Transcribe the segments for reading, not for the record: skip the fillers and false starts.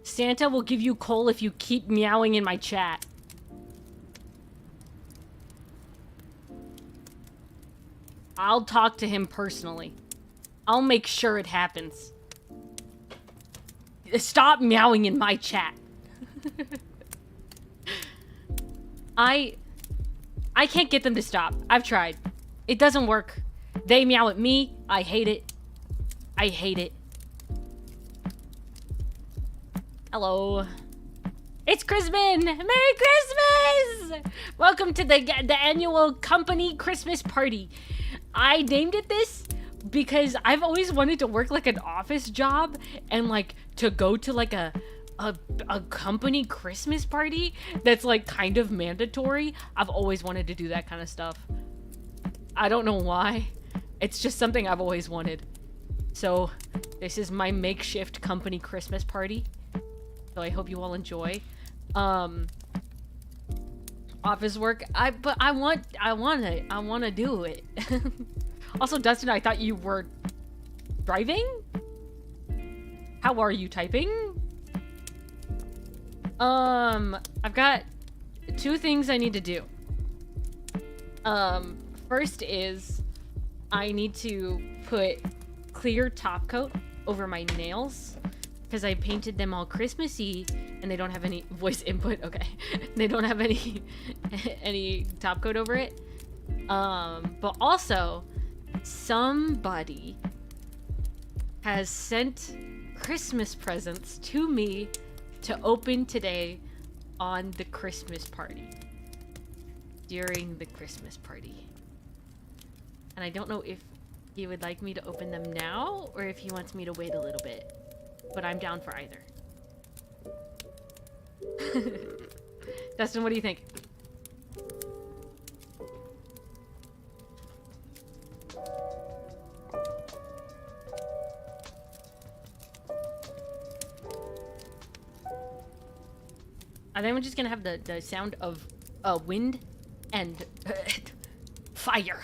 Santa will give you coal if you keep meowing in my chat. I'll talk to him personally. I'll make sure it happens. Stop meowing in my chat. I can't get them to stop. I've tried. It doesn't work. They meow at me. I hate it. I hate it. Hello. It's Chrisman! Merry Christmas! Welcome to the annual company Christmas party. I named it this because I've always wanted to work like an office job and like to go to like a company Christmas party that's like kind of mandatory. I've always wanted to do that kind of stuff. I don't know why. It's just something I've always wanted. So this is my makeshift company Christmas party. So I hope you all enjoy. Office work. But I wanna do it. Also, Dustin, I thought you were driving? How are you typing? I've got 2 things I need to do. First is I need to put clear top coat over my nails because I painted them all Christmassy and they don't have any voice input. Okay. They don't have any top coat over it. But also somebody has sent Christmas presents to me to open today on the Christmas party. During the Christmas party. And I don't know if he would like me to open them now or if he wants me to wait a little bit. But I'm down for either. Dustin, what do you think? I think we're just gonna have the sound of wind and fire.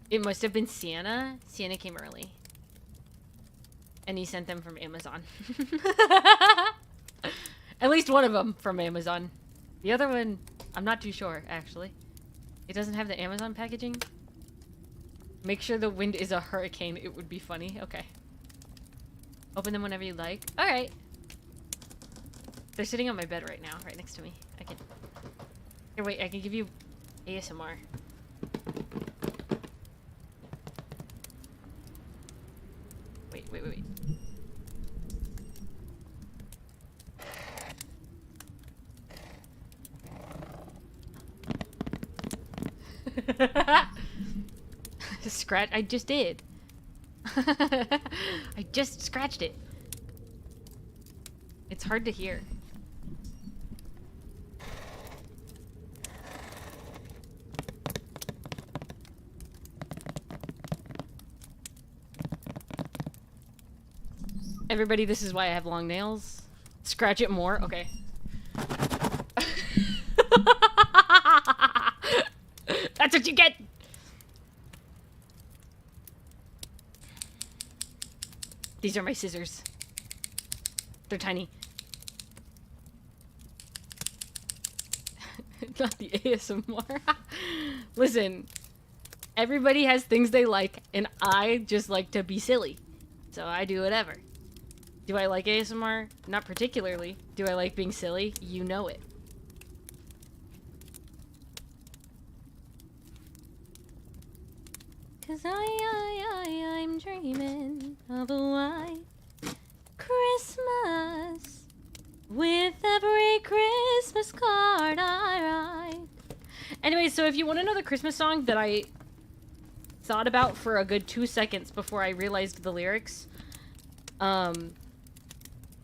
It must have been Sienna. Sienna came early. And he sent them from Amazon. At least one of them from Amazon. The other one, I'm not too sure, actually. It doesn't have the Amazon packaging. Make sure the wind is a hurricane. It would be funny. Okay. Open them whenever you like. Alright. They're sitting on my bed right now, right next to me. I can... Here, wait. I can give you ASMR. Wait. Scratch. I just did. I just scratched it. It's hard to hear. Everybody, this is why I have long nails. Scratch it more? Okay. That's what you get! These are my scissors. They're tiny. Not the ASMR. Listen, everybody has things they like, and I just like to be silly. So I do whatever. Do I like ASMR? Not particularly. Do I like being silly? You know it. Cause I'm dreaming of a white Christmas with every Christmas card I write. Anyway, so if you want to know the Christmas song that I thought about for a good 2 seconds before I realized the lyrics,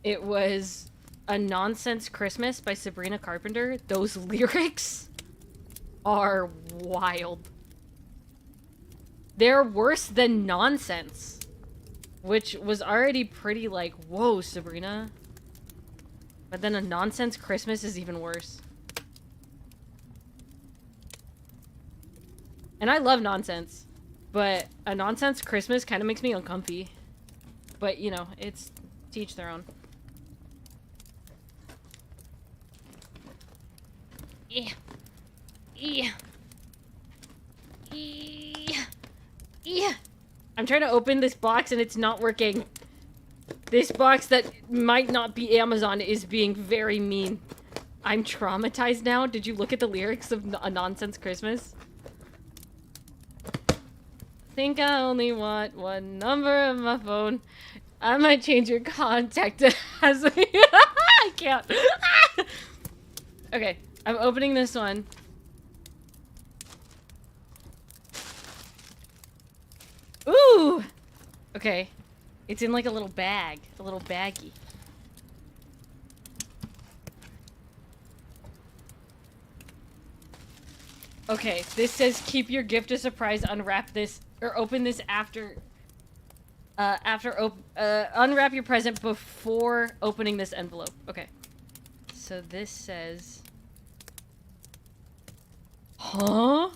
it was A Nonsense Christmas by Sabrina Carpenter. Those lyrics are wild. They're worse than Nonsense, which was already pretty like, whoa, Sabrina. But then A Nonsense Christmas is even worse. And I love Nonsense, but A Nonsense Christmas kind of makes me uncomfy. But, you know, it's to each their own. Yeah. Yeah. Yeah. Yeah. I'm trying to open this box and it's not working. This box that might not be Amazon is being very mean. I'm traumatized now. Did you look at the lyrics of A Nonsense Christmas? Think I only want one number of my phone. I might change your contact as I can't. Okay, I'm opening this one. Ooh! Okay. It's in like a little bag. A little baggie. Okay, this says keep your gift a surprise, unwrap this, or open this after, unwrap your present before opening this envelope. Okay. So this says... Huh?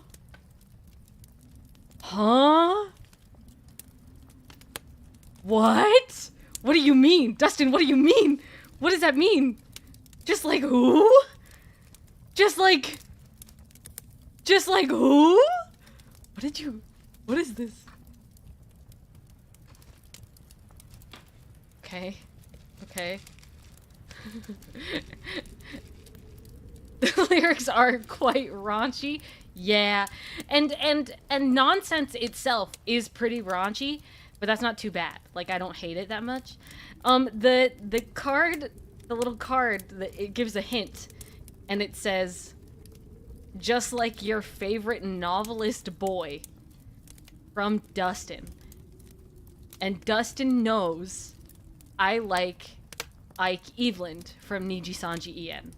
Huh? What? What do you mean? Dustin, what do you mean? What does that mean? Just like who? Just like who? What did you... What is this? Okay. Okay. The lyrics are quite raunchy. Yeah. And Nonsense itself is pretty raunchy, but that's not too bad. Like, I don't hate it that much. The card, the little card, it gives a hint, and it says, just like your favorite novelist boy, from Dustin. And Dustin knows I like Ike Eveland from Niji Sanji En.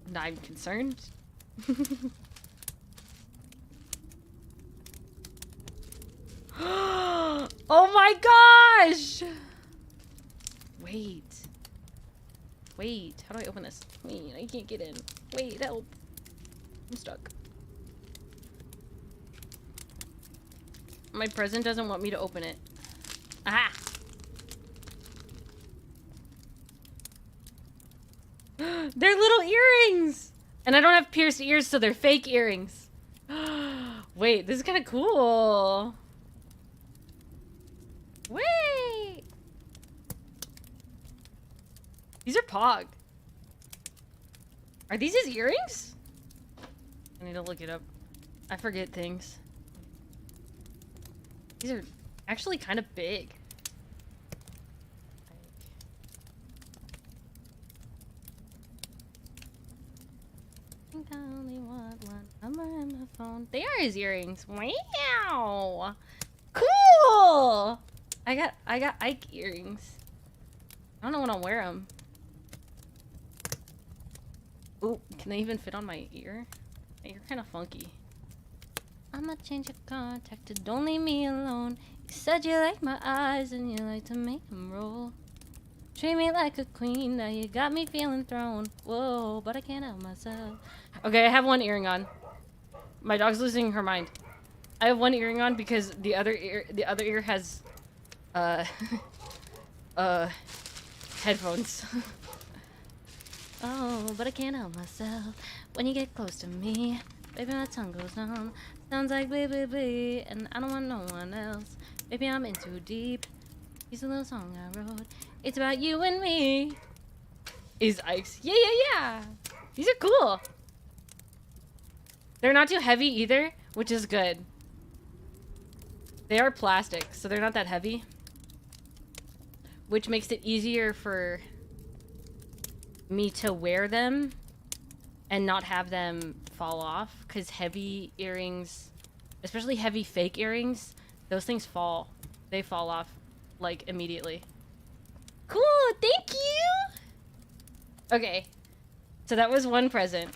And I'm concerned. Oh my gosh! Wait. Wait, how do I open this? Wait, I can't get in. Wait, help. I'm stuck. My present doesn't want me to open it. Ah! They're little earrings! And I don't have pierced ears, so they're fake earrings. Wait, this is kind of cool. Wait! These are Pog. Are these his earrings? I need to look it up. I forget things. These are actually kind of big. I think I only want one number in my phone. They are his earrings. Wow! Cool! I got Ike earrings. I don't know when I'll wear them. Ooh, can they even fit on my ear? My ear kind of funky. I'ma change your contact, don't leave me alone. You said you like my eyes and you like to make them roll. Treat me like a queen, now you got me feeling thrown. Whoa, but I can't help myself. Okay, I have one earring on. My dog's losing her mind. I have one earring on because the other ear has headphones. Oh, but I can't help myself when you get close to me. Baby, my tongue goes numb. Sounds like baby, and I don't want no one else. Maybe I'm in too deep. Here's a little song I wrote. It's about you and me. Is Ike's. Yeah, yeah, yeah. These are cool. They're not too heavy either, which is good. They are plastic, so they're not that heavy. Which makes it easier for me to wear them and not have them fall off. Because heavy earrings, especially heavy fake earrings, those things fall. They fall off, like, immediately. Cool, thank you! Okay, so that was one present.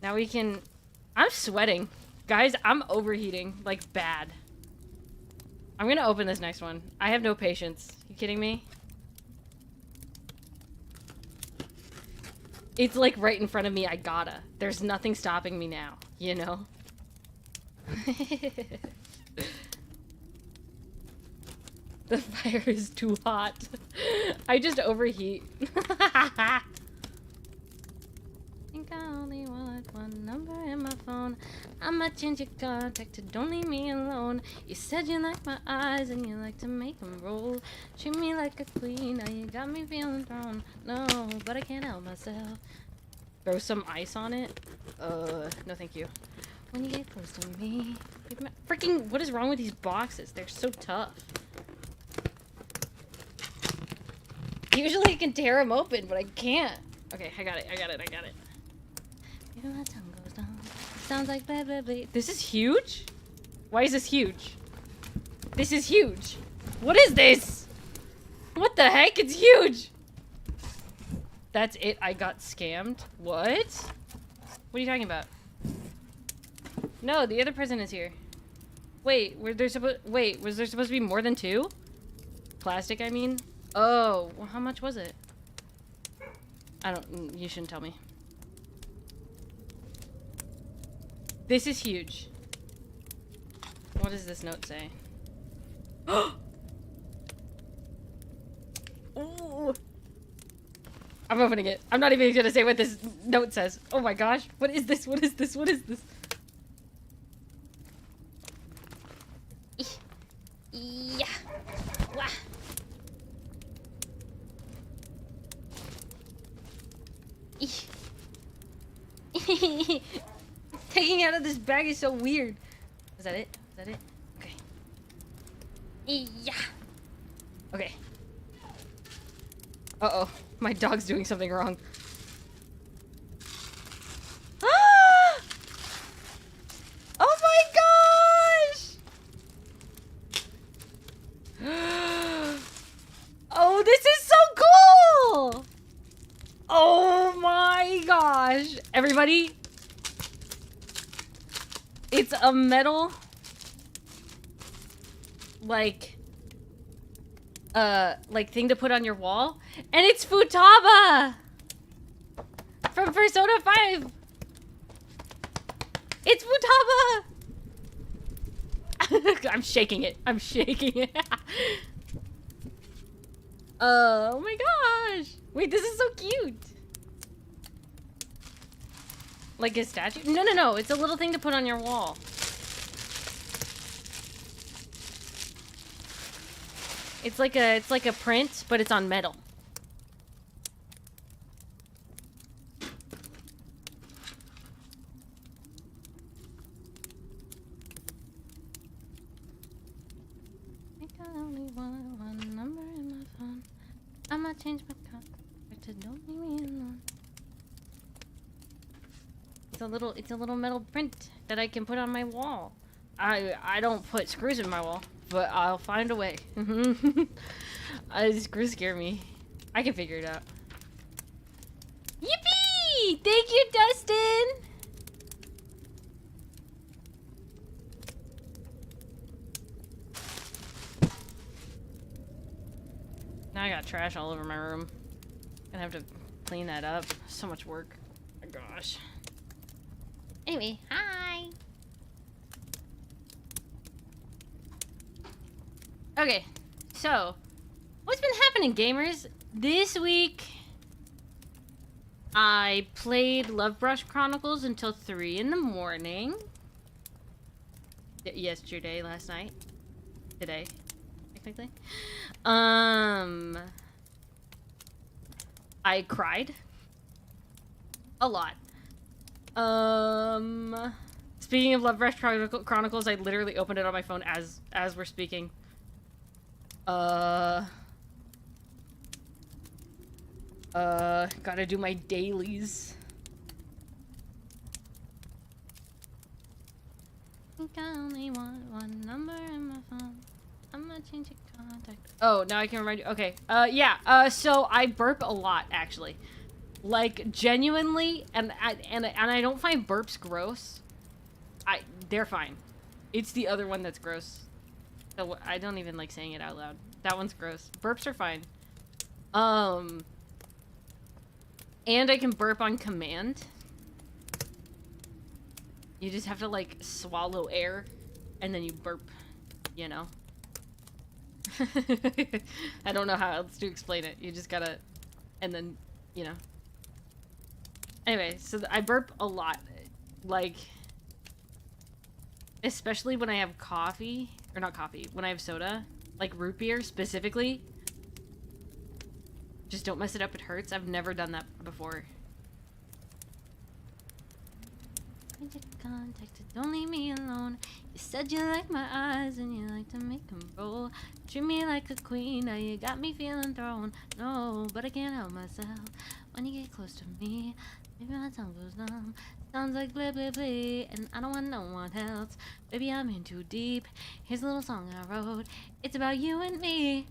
Now we can... I'm sweating. Guys, I'm overheating, like, bad. I'm gonna open this next one. I have no patience. You kidding me? It's, like, right in front of me. I gotta. There's nothing stopping me now, you know? The fire is too hot. I just overheat. I think I only want one number in my phone. I might change your contact to don't leave me alone. You said you like my eyes and you like to make them roll. Treat me like a queen, now you got me feeling thrown. No, but I can't help myself. Throw some ice on it? No thank you. When you get close to me. Freaking, what is wrong with these boxes? They're so tough. Usually I can tear them open, but I can't. Okay, I got it. My tongue goes down. Sounds like baby. This is huge? Why is this huge? This is huge. What is this? What the heck? It's huge. That's it. I got scammed. What? What are you talking about? No, the other present is here. Wait, was there supposed to be more than two? Plastic, I mean. Oh, well, how much was it? You shouldn't tell me. This is huge. What does this note say? Ooh. I'm opening it. I'm not even gonna say what this note says. Oh my gosh. What is this? What is this? What is this? Yeah. Wah. Taking out of this bag is so weird. Is that it? Is that it? Okay. Yeah. Okay. Uh-oh. My dog's doing something wrong. Oh my gosh! Oh, this is so cool! Oh my gosh. Everybody, it's a metal, like thing to put on your wall, and it's Futaba from Persona 5. It's Futaba. I'm shaking it. I'm shaking it. Oh my gosh. Wait, this is so cute. Like a statue? No. It's a little thing to put on your wall. It's like a print, but it's on metal. I think I only want one number in my phone. I might change my contact to don't leave me alone. It's a little metal print that I can put on my wall. I don't put screws in my wall, but I'll find a way. Screws scare me. I can figure it out. Yippee! Thank you, Dustin! Now I got trash all over my room. Gonna have to clean that up. So much work. Oh my gosh. Anyway, hi. Okay, so what's been happening, gamers? This week, I played Love Brush Chronicles until 3 in the morning. Yesterday, last night. Today, technically. I cried. A lot. Speaking of Love Brush Chronicles, I literally opened it on my phone as we're speaking. Gotta do my dailies. I think I only want one number in my phone. I'm gonna change your contact. Oh, now I can remind you. Okay. Yeah. So I burp a lot, actually. Like, genuinely, and I don't find burps gross. They're fine. It's the other one that's gross. So I don't even like saying it out loud. That one's gross. Burps are fine. And I can burp on command. You just have to, like, swallow air, and then you burp, you know? I don't know how else to explain it. You just gotta, and then, you know. Anyway, so I burp a lot. Like, especially when I have coffee, or not coffee, when I have soda, like root beer specifically. Just don't mess it up, it hurts. I've never done that before. Contacted, don't leave me alone. You said you like my eyes and you like to make them roll. Treat me like a queen, now you got me feeling thrown. No, but I can't help myself when you get close to me. Maybe my tongue goes numb. Sounds like blah blah blah, and I don't want no one else. Baby, I'm in too deep. Here's a little song I wrote. It's about you and me.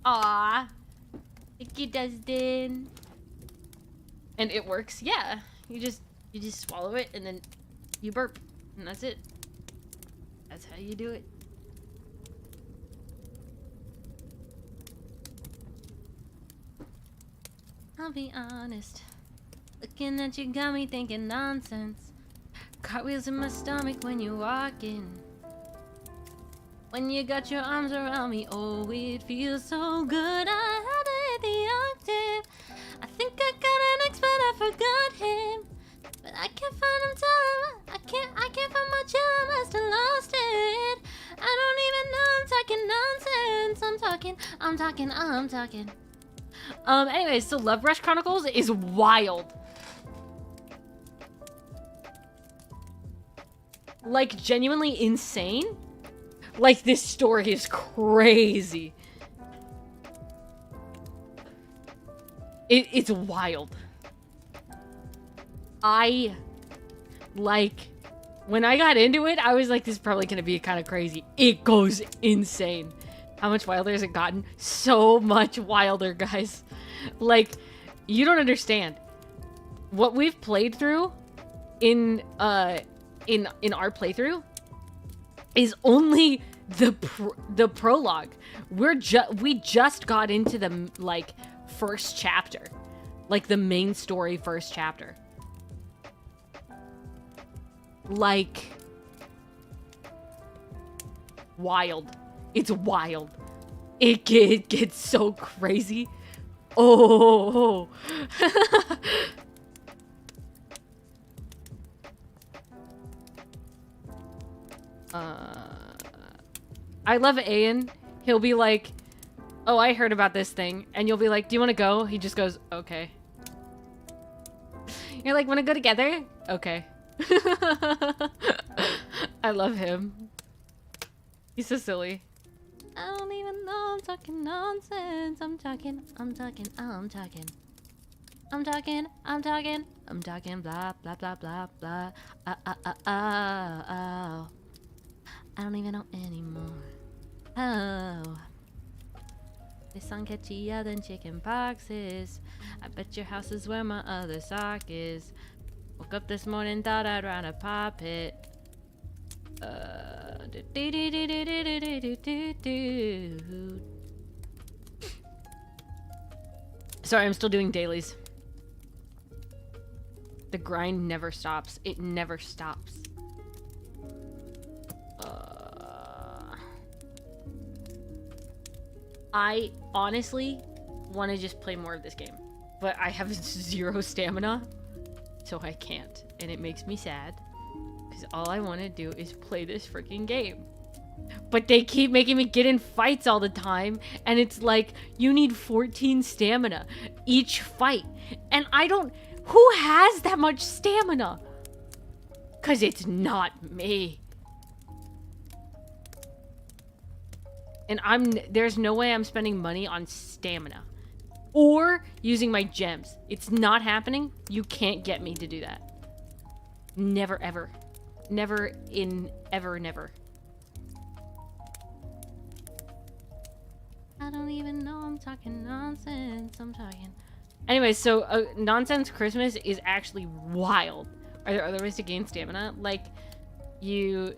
Aww. Thank you, Dustin. And it works. Yeah, you just swallow it and then you burp, and that's it. That's how you do it. I'll be honest. Looking at you got me thinking nonsense. Cartwheels in my stomach when you walk in. When you got your arms around me, oh, it feels so good. I had to hit the octave. I think I got an ex, but I forgot him. But I can't find him, tell him I can't find my chill, I must have lost it. I don't even know I'm talking nonsense. Anyways, so Love Rush Chronicles is wild. Like, genuinely insane. Like, this story is crazy. It's wild. When I got into it, I was like, this is probably gonna be kind of crazy. It goes insane. How much wilder has it gotten? So much wilder, guys. Like, you don't understand. What we've played through in our playthrough is only the prologue. We just got into the, like, first chapter. Like, the main story first chapter. Like, wild. It's wild. It gets so crazy. Oh. I love Ian. He'll be like, oh, I heard about this thing. And you'll be like, do you want to go? He just goes, okay. You're like, want to go together? Okay. I love him. He's so silly. I don't even know I'm talking nonsense. I'm talking blah blah blah blah blah. Oh. I don't even know anymore. Oh. This song catchier than chicken poxes. I bet your house is where my other sock is. Woke up this morning, thought I'd rather pop it. Sorry, I'm still doing dailies. The grind never stops. It never stops. I honestly want to just play more of this game, but I have 0 stamina, so I can't, and it makes me sad, because all I want to do is play this freaking game. But they keep making me get in fights all the time, and it's like, you need 14 stamina each fight, and I don't... Who has that much stamina? Because it's not me. And there's no way I'm spending money on stamina. Or using my gems. It's not happening. You can't get me to do that. Never, ever. Never in ever, never. I don't even know I'm talking nonsense. I'm talking... Anyway, so Nonsense Christmas is actually wild. Are there other ways to gain stamina? Like you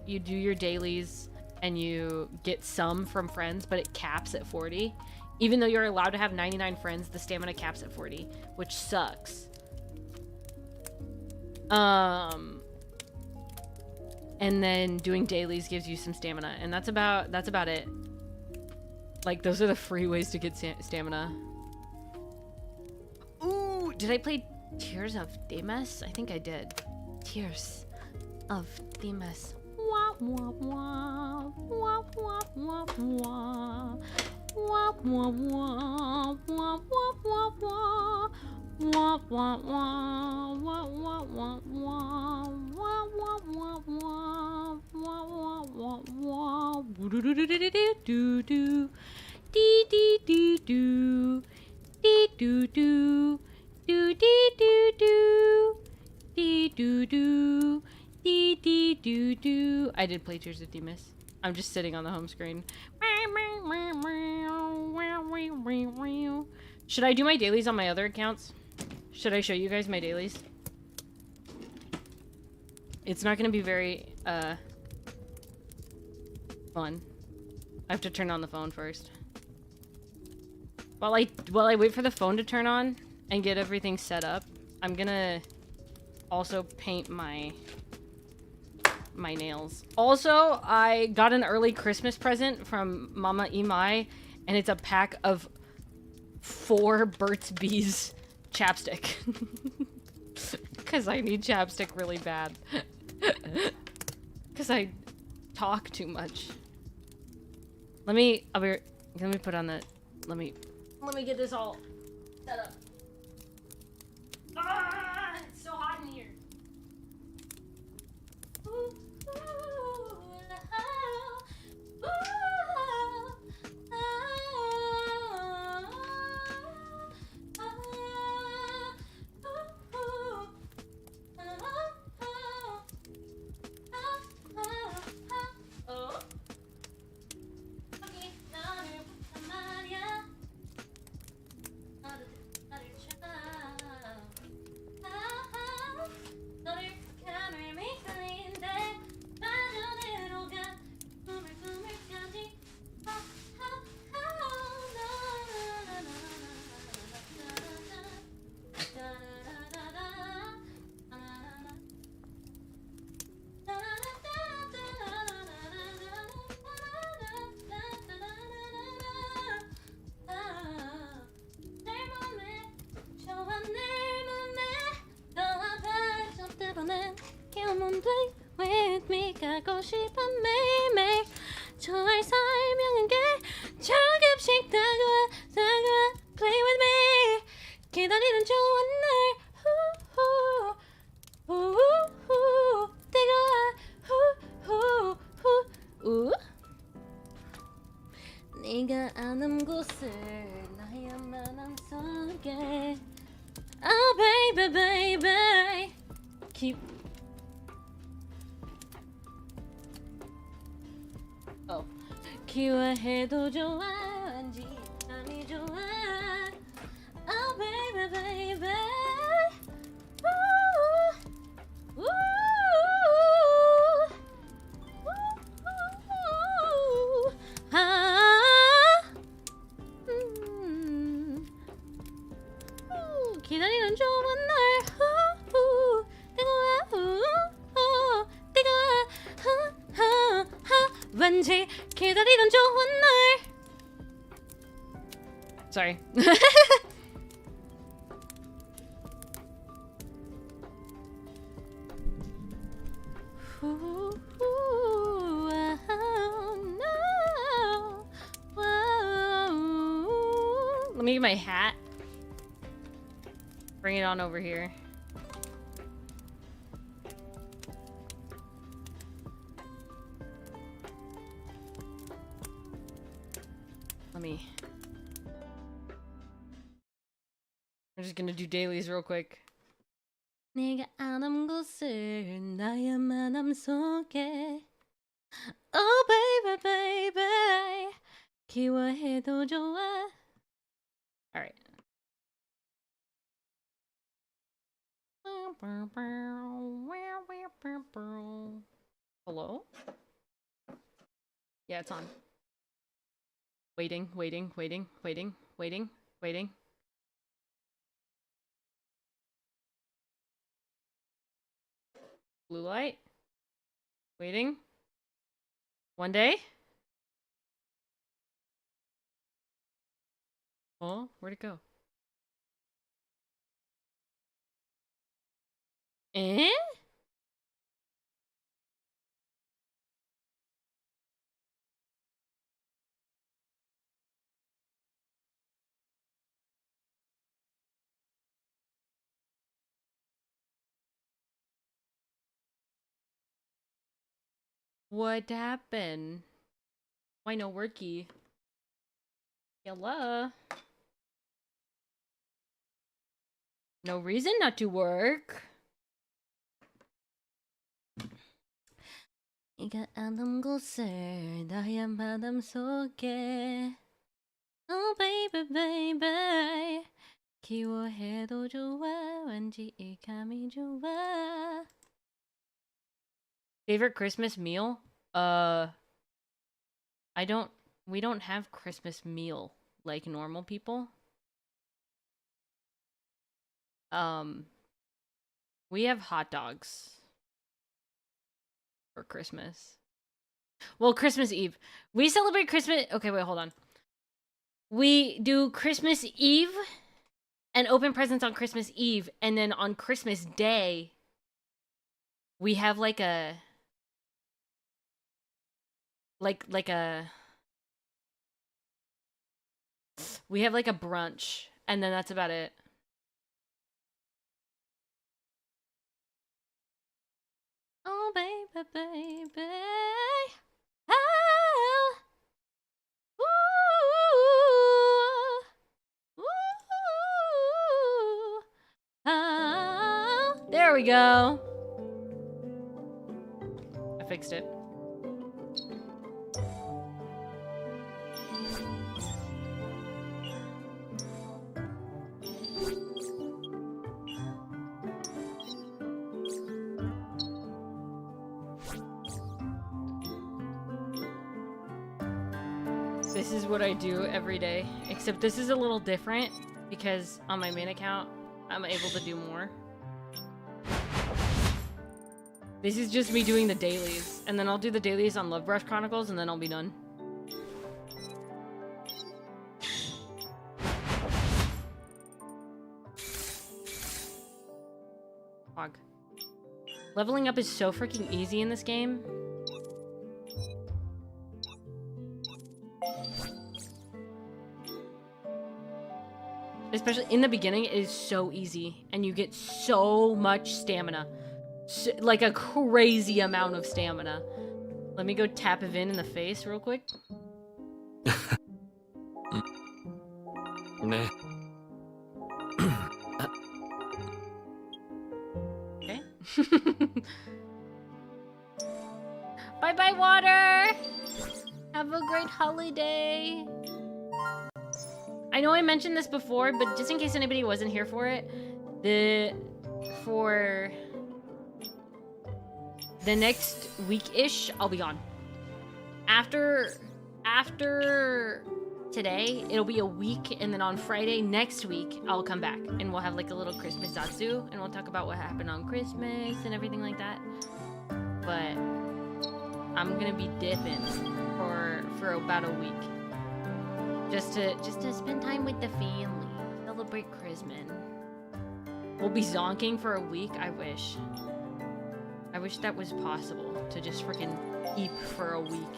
do your dailies and you get some from friends, but it caps at 40. Even though you're allowed to have 99 friends, the stamina caps at 40, which sucks. And then doing dailies gives you some stamina, and that's about it. Like, those are the free ways to get stamina. Ooh, did I play Tears of Demas? I think I did. Tears of Demas. Wah, wah, wah. Wah, wah, wah, wah. Wah, wah, wah. Wah, wah, wah, wah. Wah, wah, wah. Wah, wah, wah, wah. Wah, wah, wah, wah. Wah, wah, wah, wah. Woo-doo-doo-doo-doo-doo-doo. Dee-dee-dee-doo. Dee-doo-doo. Do-dee-doo-doo. Dee-doo-doo. Dee-dee-doo-doo. I did play Tears of Demas. I'm just sitting on the home screen. Should I do my dailies on my other accounts? Should I show you guys my dailies? It's not gonna be very, fun. I have to turn on the phone first. While I wait for the phone to turn on and get everything set up, I'm gonna also paint my nails. Also, I got an early Christmas present from Mama Imai, and it's a pack of 4 Burt's Bees chapstick. Because I need chapstick really bad. Because I talk too much. Let me put on the... Let me get this all set up. Ah, it's so hot in here. With me 가고 싶은 매일매일 잘 설명한 게 조금씩 다가와 Play with me 기다리는 좋은 날 뜨거워 네가 아는 곳을 나의 마음속에 Oh baby baby Keep Oh 기와해도 좋아 왠지 감이 좋아 Oh baby baby Ooh, ooh, ooh, ah, 기다리는 좋은 날 뜨거워 뜨거워 왠지 기다리는 좋은 날 Sorry. Let me get my hat. Bring it on over here. Let me... I'm just gonna do dailies real quick. 네가 아는 곳을 나의 마음 속에 Oh baby baby 기워해도 좋아 Alright Hello? Yeah, it's on. Waiting. Blue light. Waiting. One day. Oh, where'd it go? Eh? What happened? Why no worky? Hello? No reason not to work. 네가 아는 곳을 나의 마음 속에 Oh baby baby 기워해도 좋아 왠지 이 감이 좋아 Favorite Christmas meal? We don't have Christmas meal like normal people. We have hot dogs for Christmas. Well, Christmas Eve. We celebrate Christmas. Okay, wait, hold on. We do Christmas Eve and open presents on Christmas Eve, and then on Christmas Day, we have like a we have like a brunch, and then that's about it. Oh baby, baby, oh, ooh, ooh, oh. There we go. I fixed it. This is what I do every day, except this is a little different because on my main account, I'm able to do more. This is just me doing the dailies, and then I'll do the dailies on Love Brush Chronicles, and then I'll be done. Fog. Leveling up is so freaking easy in this game. Especially in the beginning, it is so easy, and you get so much stamina. So, like a crazy amount of stamina. Let me go tap Vin in the face real quick. 네. Okay. Bye-bye, water! Have a great holiday! I know I mentioned this before, but just in case anybody wasn't here for it, for the next week-ish, I'll be gone. After today, it'll be a week, and then on Friday next week, I'll come back, and we'll have like a little Christmas Zatsu, and we'll talk about what happened on Christmas and everything like that. But I'm gonna be dipping for about a week, just to spend time with the family, celebrate Christmas. We'll be zonking for a week. I wish that was possible to just freaking eep for a week.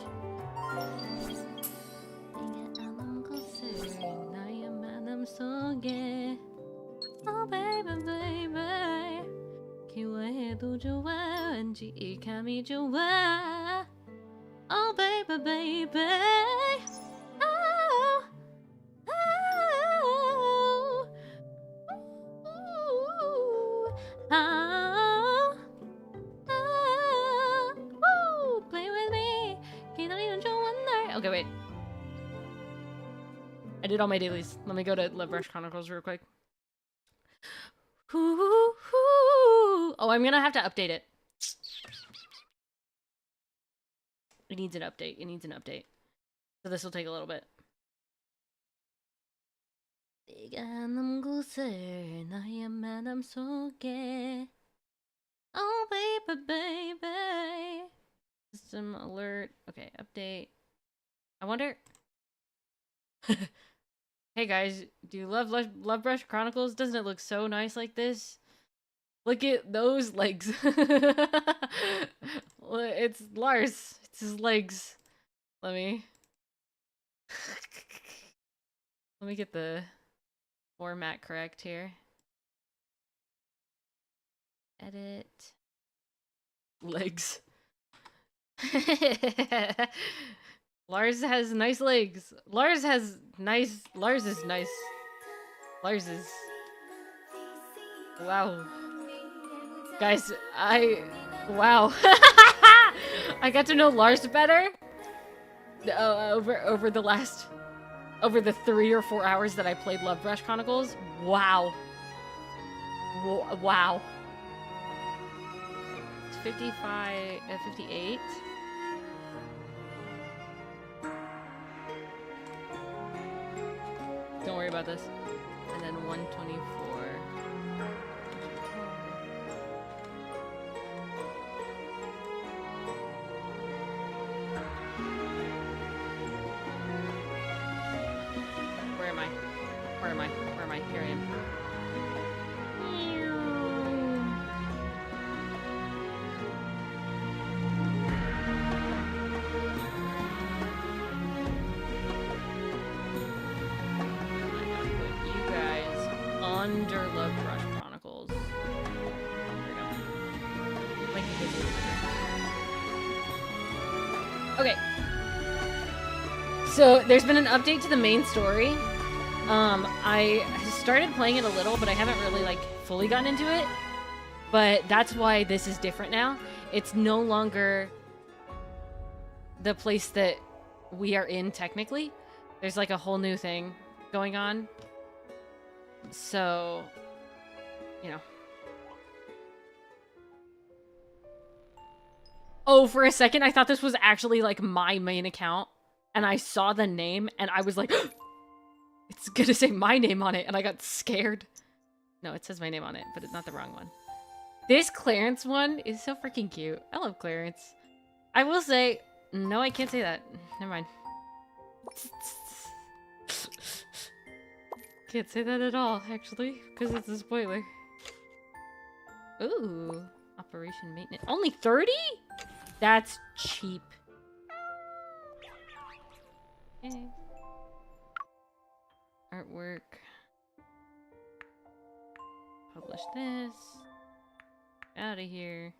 Oh baby, baby, 기와해도 좋아, 왠지 감이 좋아. Oh baby, baby, oh, oh, oh, oh, play with me. 기다리는 좋은 날. Okay, wait. I did all my dailies. Let me go to Love Rush Chronicles real quick. Oh, I'm gonna have to update it. It needs an update. It needs an update. So this will take a little bit. Oh, baby, baby. System alert. Okay, update. I wonder... Hey guys, do you love Love Brush Chronicles? Doesn't it look so nice like this? Look at those legs. It's Lars. It's his legs. Let me get the format correct here. Edit. Legs. Lars has nice legs. Lars is nice. Lars is... Wow. Guys, wow. I got to know Lars better over the 3 or 4 hours that I played Love Brush Chronicles. Wow. Wow. It's 58. Don't worry about this. And then 124. Where am I? Where am I? Where am I? Here I am. Under Love Brush Chronicles. There we go. Like this. Okay. So there's been an update to the main story. I started playing it a little, but I haven't really like fully gotten into it. But that's why this is different now. It's no longer the place that we are in technically. There's like a whole new thing going on. So, you know. Oh, for a second, I thought this was actually, like, my main account. And I saw the name, and I was like, it's gonna say my name on it. And I got scared. No, it says my name on it, but it's not the wrong one. This Clarence one is so freaking cute. I love Clarence. I will say... No, I can't say that. Never mind. Can't say that at all, actually, because it's a spoiler. Ooh, Operation Maintenance. Only 30? That's cheap. Okay. Artwork. Publish this. Out of here.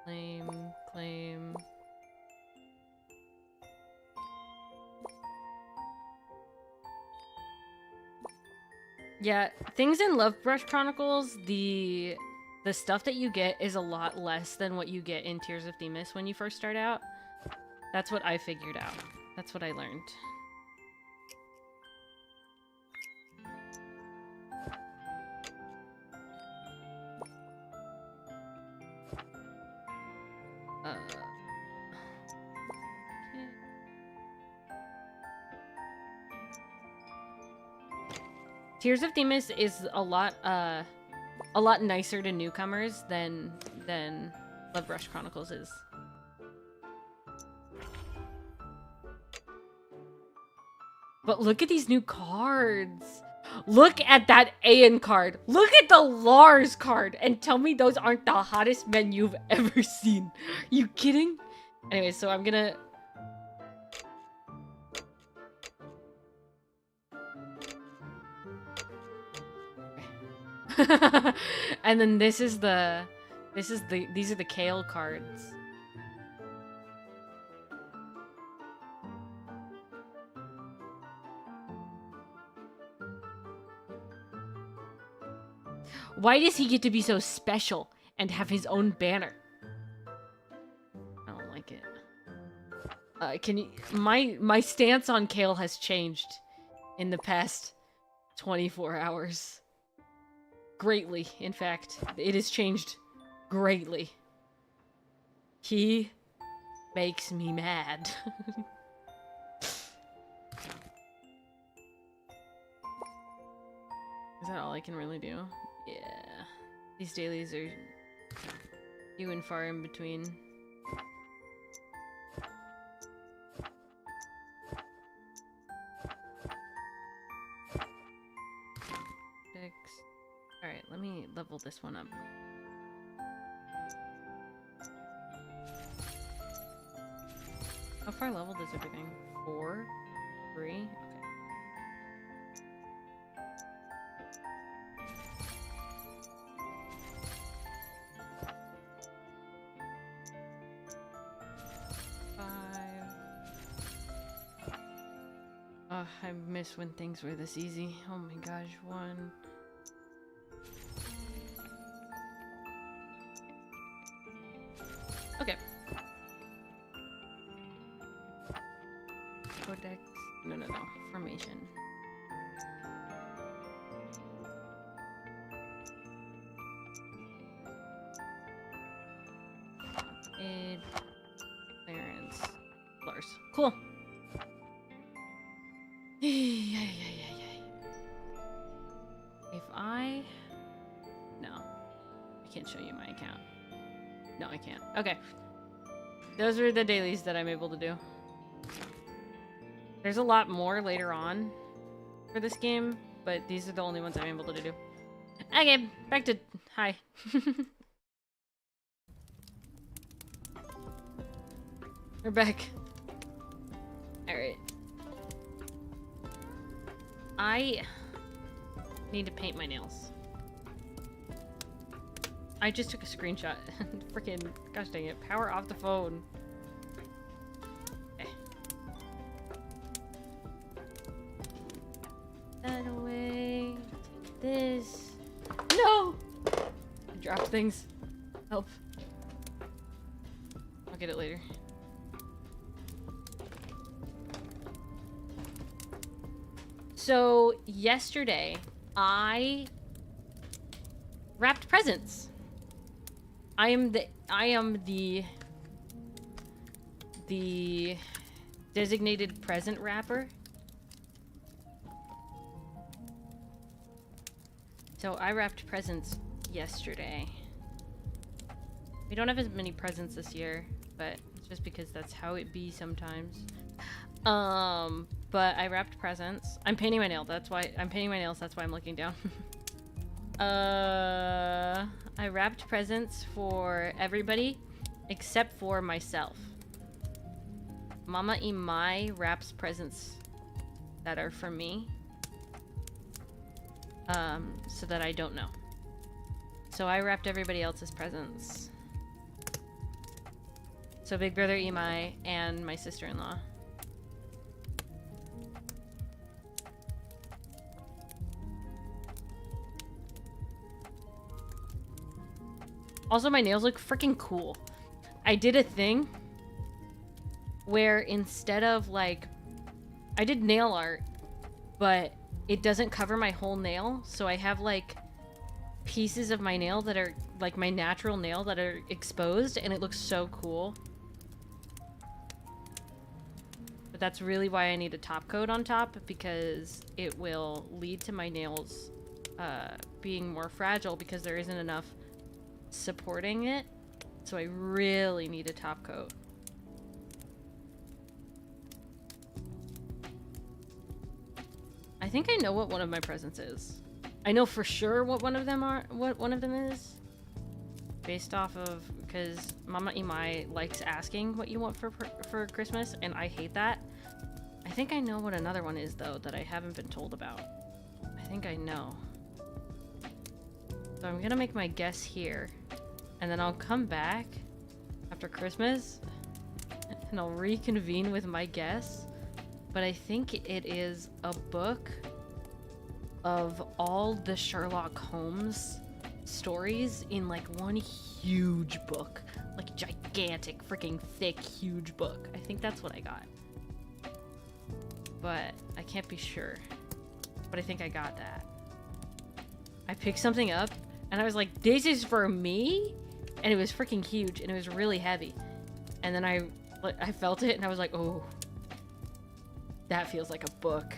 Claim. Yeah, things in Love Brush Chronicles, the stuff that you get is a lot less than what you get in Tears of Themis when you first start out. That's what I figured out. That's what I learned. Okay. Tears of Themis is a lot nicer to newcomers than Love Rush Chronicles is. But look at these new cards. Look at that Aeon card. Look at the Lars card. And tell me those aren't the hottest men you've ever seen. You kidding? Anyway, so I'm gonna... And then these are the Kale cards. Why does he get to be so special and have his own banner? I don't like it. Can you... My stance on Kale has changed in the past 24 hours. Greatly, in fact. It has changed greatly. He makes me mad. Is that all I can really do? Yeah. These dailies are few and far in between. Alright, let me level this one up. How far leveled is everything? 4? 3? Okay. I miss when things were this easy. Oh my gosh, 1. Okay. Codex. No. Formation. Aid. Clearance. Lars. Cool. If I... No. I can't show you my account. No, I can't. Okay. Those are the dailies that I'm able to do. There's a lot more later on for this game, but these are the only ones I'm able to do. Okay, back to... Hi. We're back. Alright. I need to paint my nails. I just took a screenshot. Freaking, gosh dang it. Power off the phone. Okay. That away. Take this. No! I dropped things. Help. I'll get it later. So, yesterday, I wrapped presents. I am the designated present wrapper. So I wrapped presents yesterday. We don't have as many presents this year, but it's just because that's how it be sometimes. But I wrapped presents. I'm painting my nail. That's why I'm painting my nails. That's why I'm looking down. I wrapped presents for everybody except for myself. Mama Imai wraps presents that are for me. So that I don't know. So I wrapped everybody else's presents. So Big Brother Imai and my sister-in-law. Also, my nails look freaking cool. I did a thing where instead of like... I did nail art, but it doesn't cover my whole nail. So I have like pieces of my nail that are like my natural nail that are exposed, and it looks so cool. But that's really why I need a top coat on top, because it will lead to my nails being more fragile because there isn't enough supporting it. So I really need a top coat. I think I know what one of my presents is. I know for sure what one of them is. Based off of, because Mama Imai likes asking what you want for Christmas, and I hate that. I think I know what another one is, though, that I haven't been told about. I think I know. So I'm gonna make my guess here, and then I'll come back after Christmas, and I'll reconvene with my guess. But I think it is a book of all the Sherlock Holmes stories in like one huge book, like gigantic, freaking thick, huge book. I think that's what I got, but I can't be sure. But I think I got that. I picked something up and I was like, this is for me, and it was freaking huge and it was really heavy. And then I felt it and I was like, oh, that feels like a book.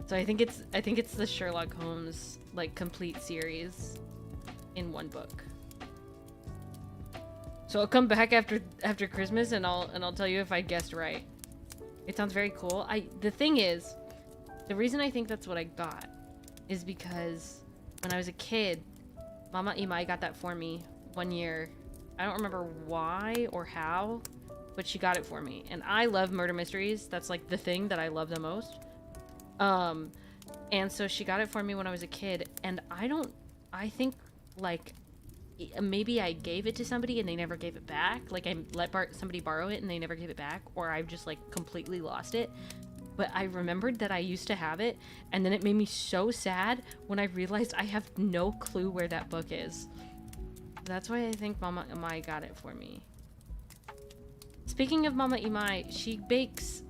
So I think it's the Sherlock Holmes like complete series in one book. So I'll come back after Christmas and I'll tell you if I guessed right. It sounds very cool. The thing is, the reason I think that's what I got is because when I was a kid, Mama Imai got that for me one year. I don't remember why or how, but she got it for me. And I love murder mysteries. That's like the thing that I love the most. And so she got it for me when I was a kid, and I think like maybe I gave it to somebody and they never gave it back. Like I let somebody borrow it and they never gave it back, or I've just like completely lost it. But I remembered that I used to have it, and then it made me so sad when I realized I have no clue where that book is. That's why I think Mama Imai got it for me. Speaking of Mama Imai, she makes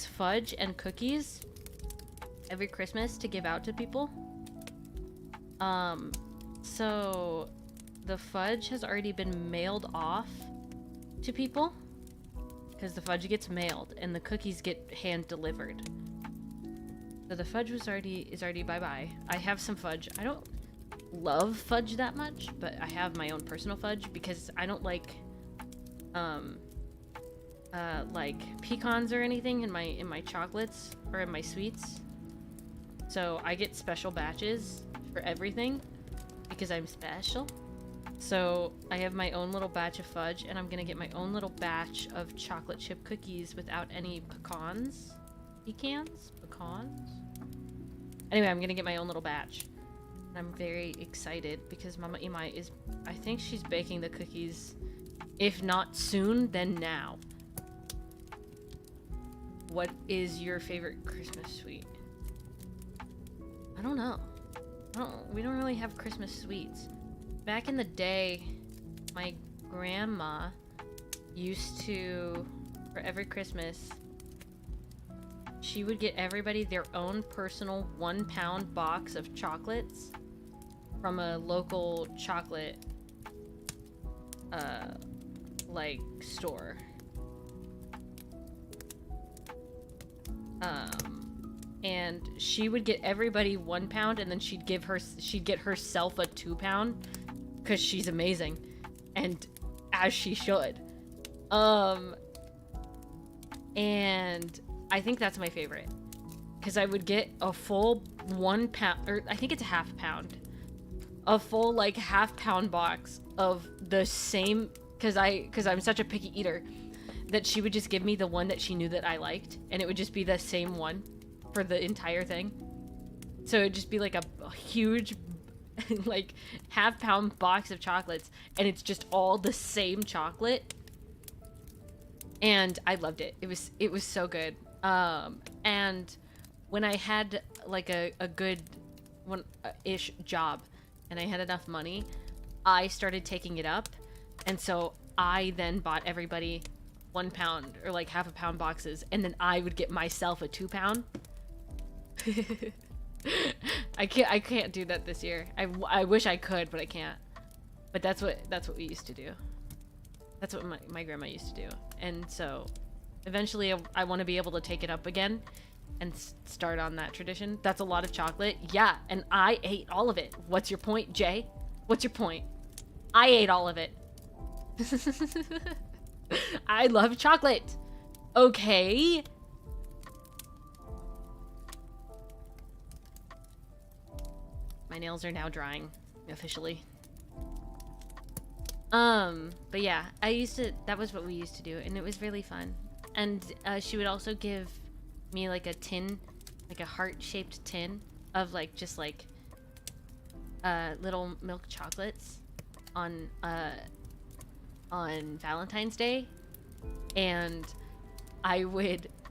fudge and cookies every Christmas to give out to people. So the fudge has already been mailed off to people, because the fudge gets mailed and the cookies get hand delivered. So the fudge is already bye-bye. I have some fudge. I don't love fudge that much, but I have my own personal fudge because I don't like pecans or anything in my chocolates or in my sweets. So I get special batches for everything because I'm special. So I have my own little batch of fudge, and I'm gonna get my own little batch of chocolate chip cookies without any pecans. Pecans? Anyway, I'm gonna get my own little batch. And I'm very excited because Mama Imai I think she's baking the cookies. If not soon, then now. What is your favorite Christmas sweet? I don't know. We don't really have Christmas sweets. Back in the day, my grandma used to, for every Christmas, she would get everybody their own personal 1-pound box of chocolates from a local chocolate like store. And she would get everybody 1 pound, and then she'd get herself a 2-pound because she's amazing, and as she should. And I think that's my favorite because I would get a full 1 pound, or I think it's a half pound, a full like half-pound box of the same, because I'm such a picky eater that she would just give me the one that she knew that I liked, and it would just be the same one for the entire thing. So it'd just be like a huge like half-pound box of chocolates, and it's just all the same chocolate, and I loved it. It was so good. And when I had like a good one-ish job and I had enough money, I started taking it up, and so I then bought everybody 1 pound or like half-a-pound boxes, and then I would get myself a 2-pound. I can't do that this year. I wish I could, but I can't. But that's what we used to do. That's what my grandma used to do. And so Eventually, I want to be able to take it up again and start on that tradition. That's a lot of chocolate. Yeah, and I ate all of it. What's your point, Jay? What's your point? I ate all of it. I love chocolate. Okay. My nails are now drying, officially. But yeah, that was what we used to do, and it was really fun. And she would also give me like a tin, like a heart-shaped tin of like just like little milk chocolates on Valentine's Day. And I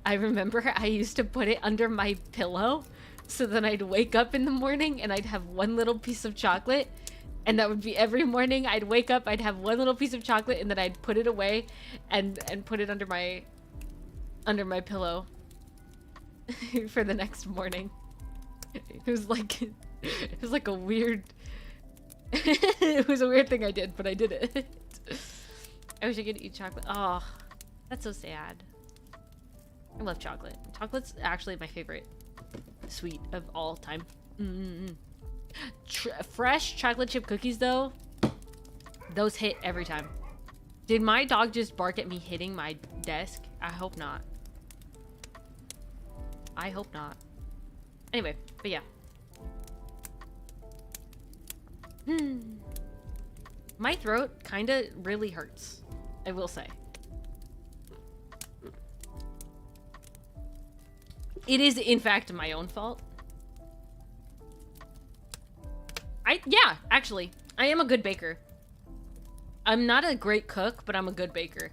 remember I used to put it under my pillow so then I'd wake up in the morning and I'd have one little piece of chocolate. And that would be every morning. I'd wake up, I'd have one little piece of chocolate, and then I'd put it away and put it under my pillow for the next morning. It was like a weird it was a weird thing I did, but I did it. I wish I could eat chocolate. Oh, that's so sad. I love chocolate. Chocolate's actually my favorite sweet of all time. Fresh chocolate chip cookies, though, those hit every time. Did my dog just bark at me hitting my desk? I hope not. I hope not. Anyway, but yeah. My throat kind of really hurts, I will say. It is, in fact, my own fault. Yeah, actually, I am a good baker. I'm not a great cook, but I'm a good baker.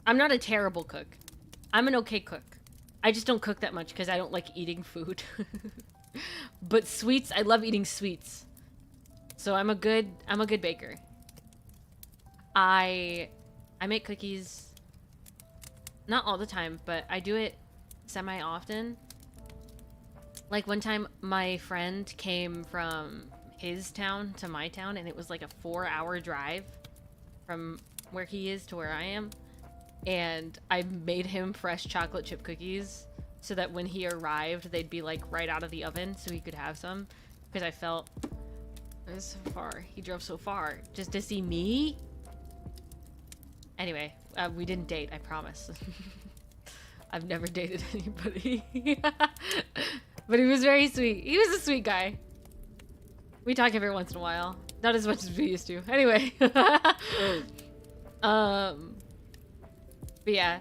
I'm not a terrible cook. I'm an okay cook. I just don't cook that much because I don't like eating food. But sweets, I love eating sweets. So I'm a good baker. I make cookies not all the time, but I do it semi-often. Like one time my friend came from his town to my town, and it was like a 4-hour drive from where he is to where I am. And I made him fresh chocolate chip cookies so that when he arrived, they'd be like right out of the oven so he could have some. Because I felt it was so far. He drove so far just to see me. Anyway, we didn't date, I promise. I've never dated anybody. But he was very sweet. He was a sweet guy. We talk every once in a while. Not as much as we used to. Anyway. But yeah.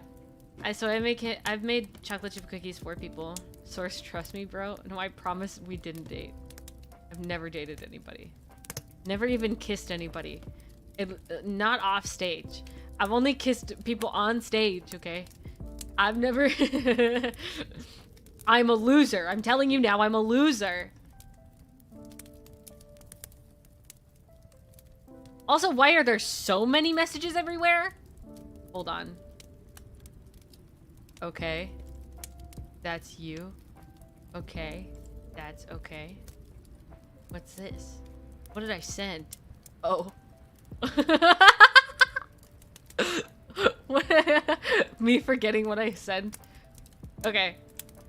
I've made chocolate chip cookies for people. Source, trust me, bro. No, I promise we didn't date. I've never dated anybody. Never even kissed anybody. Not off stage. I've only kissed people on stage, okay? I've never... I'm a loser. I'm telling you now, I'm a loser. Also, why are there so many messages everywhere? Hold on. Okay. That's you. Okay. That's okay. What's this? What did I send? Oh. Me forgetting what I sent. Okay.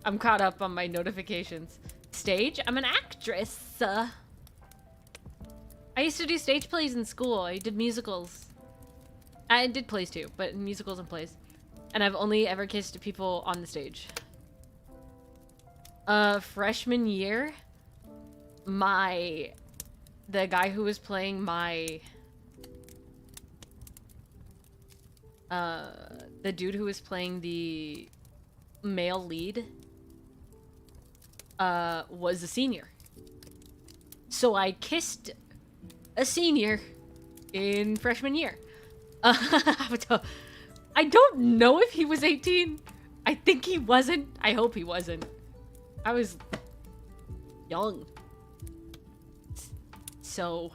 I'm caught up on my notifications. Stage? I'm an actress. I used to do stage plays in school. I did musicals. I did plays too, but musicals and plays. And I've only ever kissed people on the stage. Freshman year, the guy who was playing the dude who was playing the male lead, was a senior. So I kissed a senior in freshman year. I don't know if he was 18. I think he wasn't. I hope he wasn't. I was young. So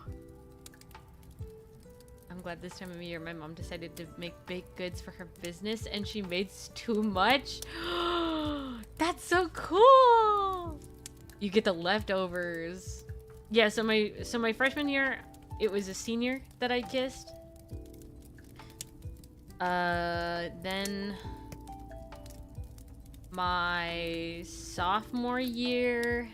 I'm glad this time of year my mom decided to make baked goods for her business and she made too much. That's so cool. You get the leftovers. Yeah, so my freshman year, it was a senior that I kissed. Then my sophomore year,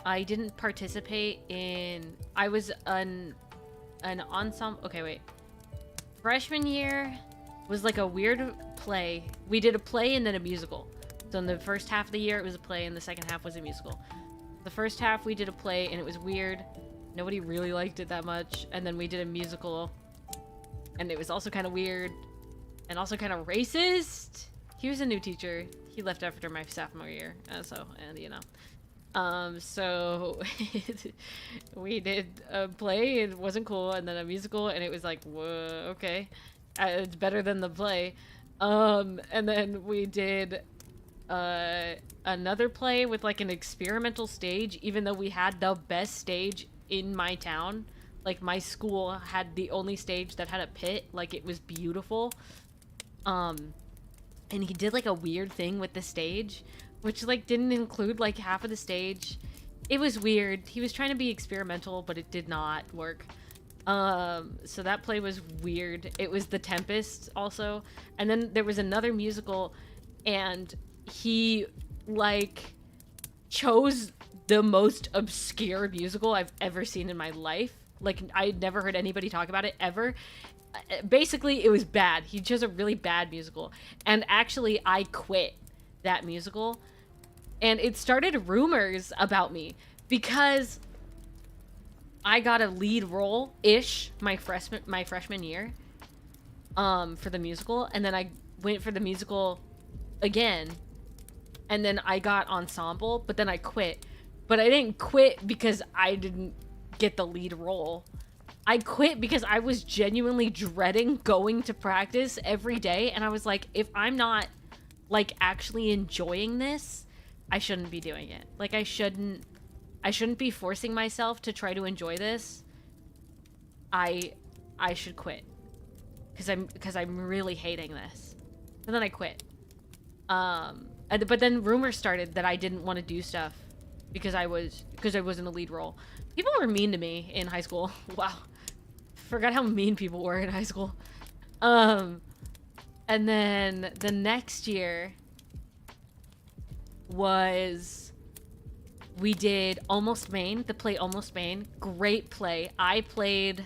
I didn't participate in. I was an ensemble. Okay, wait. Freshman year was like a weird play. We did a play and then a musical. So in the first half of the year, it was a play, and the second half was a musical. The first half, we did a play, and it was weird. Nobody really liked it that much. And then we did a musical, and it was also kind of weird, and also kind of racist. He was a new teacher. He left after my sophomore year, you know. So we did a play, it wasn't cool, and then a musical, and it was like, whoa, okay. It's better than the play. And then we did another play with like an experimental stage, even though we had the best stage in my town. Like, my school had the only stage that had a pit. Like, it was beautiful. And he did like a weird thing with the stage, which like didn't include like half of the stage. It was weird. He was trying to be experimental, but it did not work. So that play was weird. It was The Tempest also. And then there was another musical, and he like chose the most obscure musical I've ever seen in my life. Like, I'd never heard anybody talk about it ever. Basically, it was bad. He chose a really bad musical. And actually, I quit that musical. And it started rumors about me because I got a lead role-ish my freshman year for the musical. And then I went for the musical again. And then I got ensemble, but then I quit. But I didn't quit because I didn't get the lead role. I quit because I was genuinely dreading going to practice every day, and I was like, if I'm not like actually enjoying this, I shouldn't be doing it. Like, I shouldn't be forcing myself to try to enjoy this. I should quit because I'm really hating this. And then I quit. But then rumors started that I didn't want to do stuff because I was in a lead role. People were mean to me in high school. Wow. Forgot how mean people were in high school. And then the next year was, we did Almost Maine, the play Almost Maine. Great play. I played,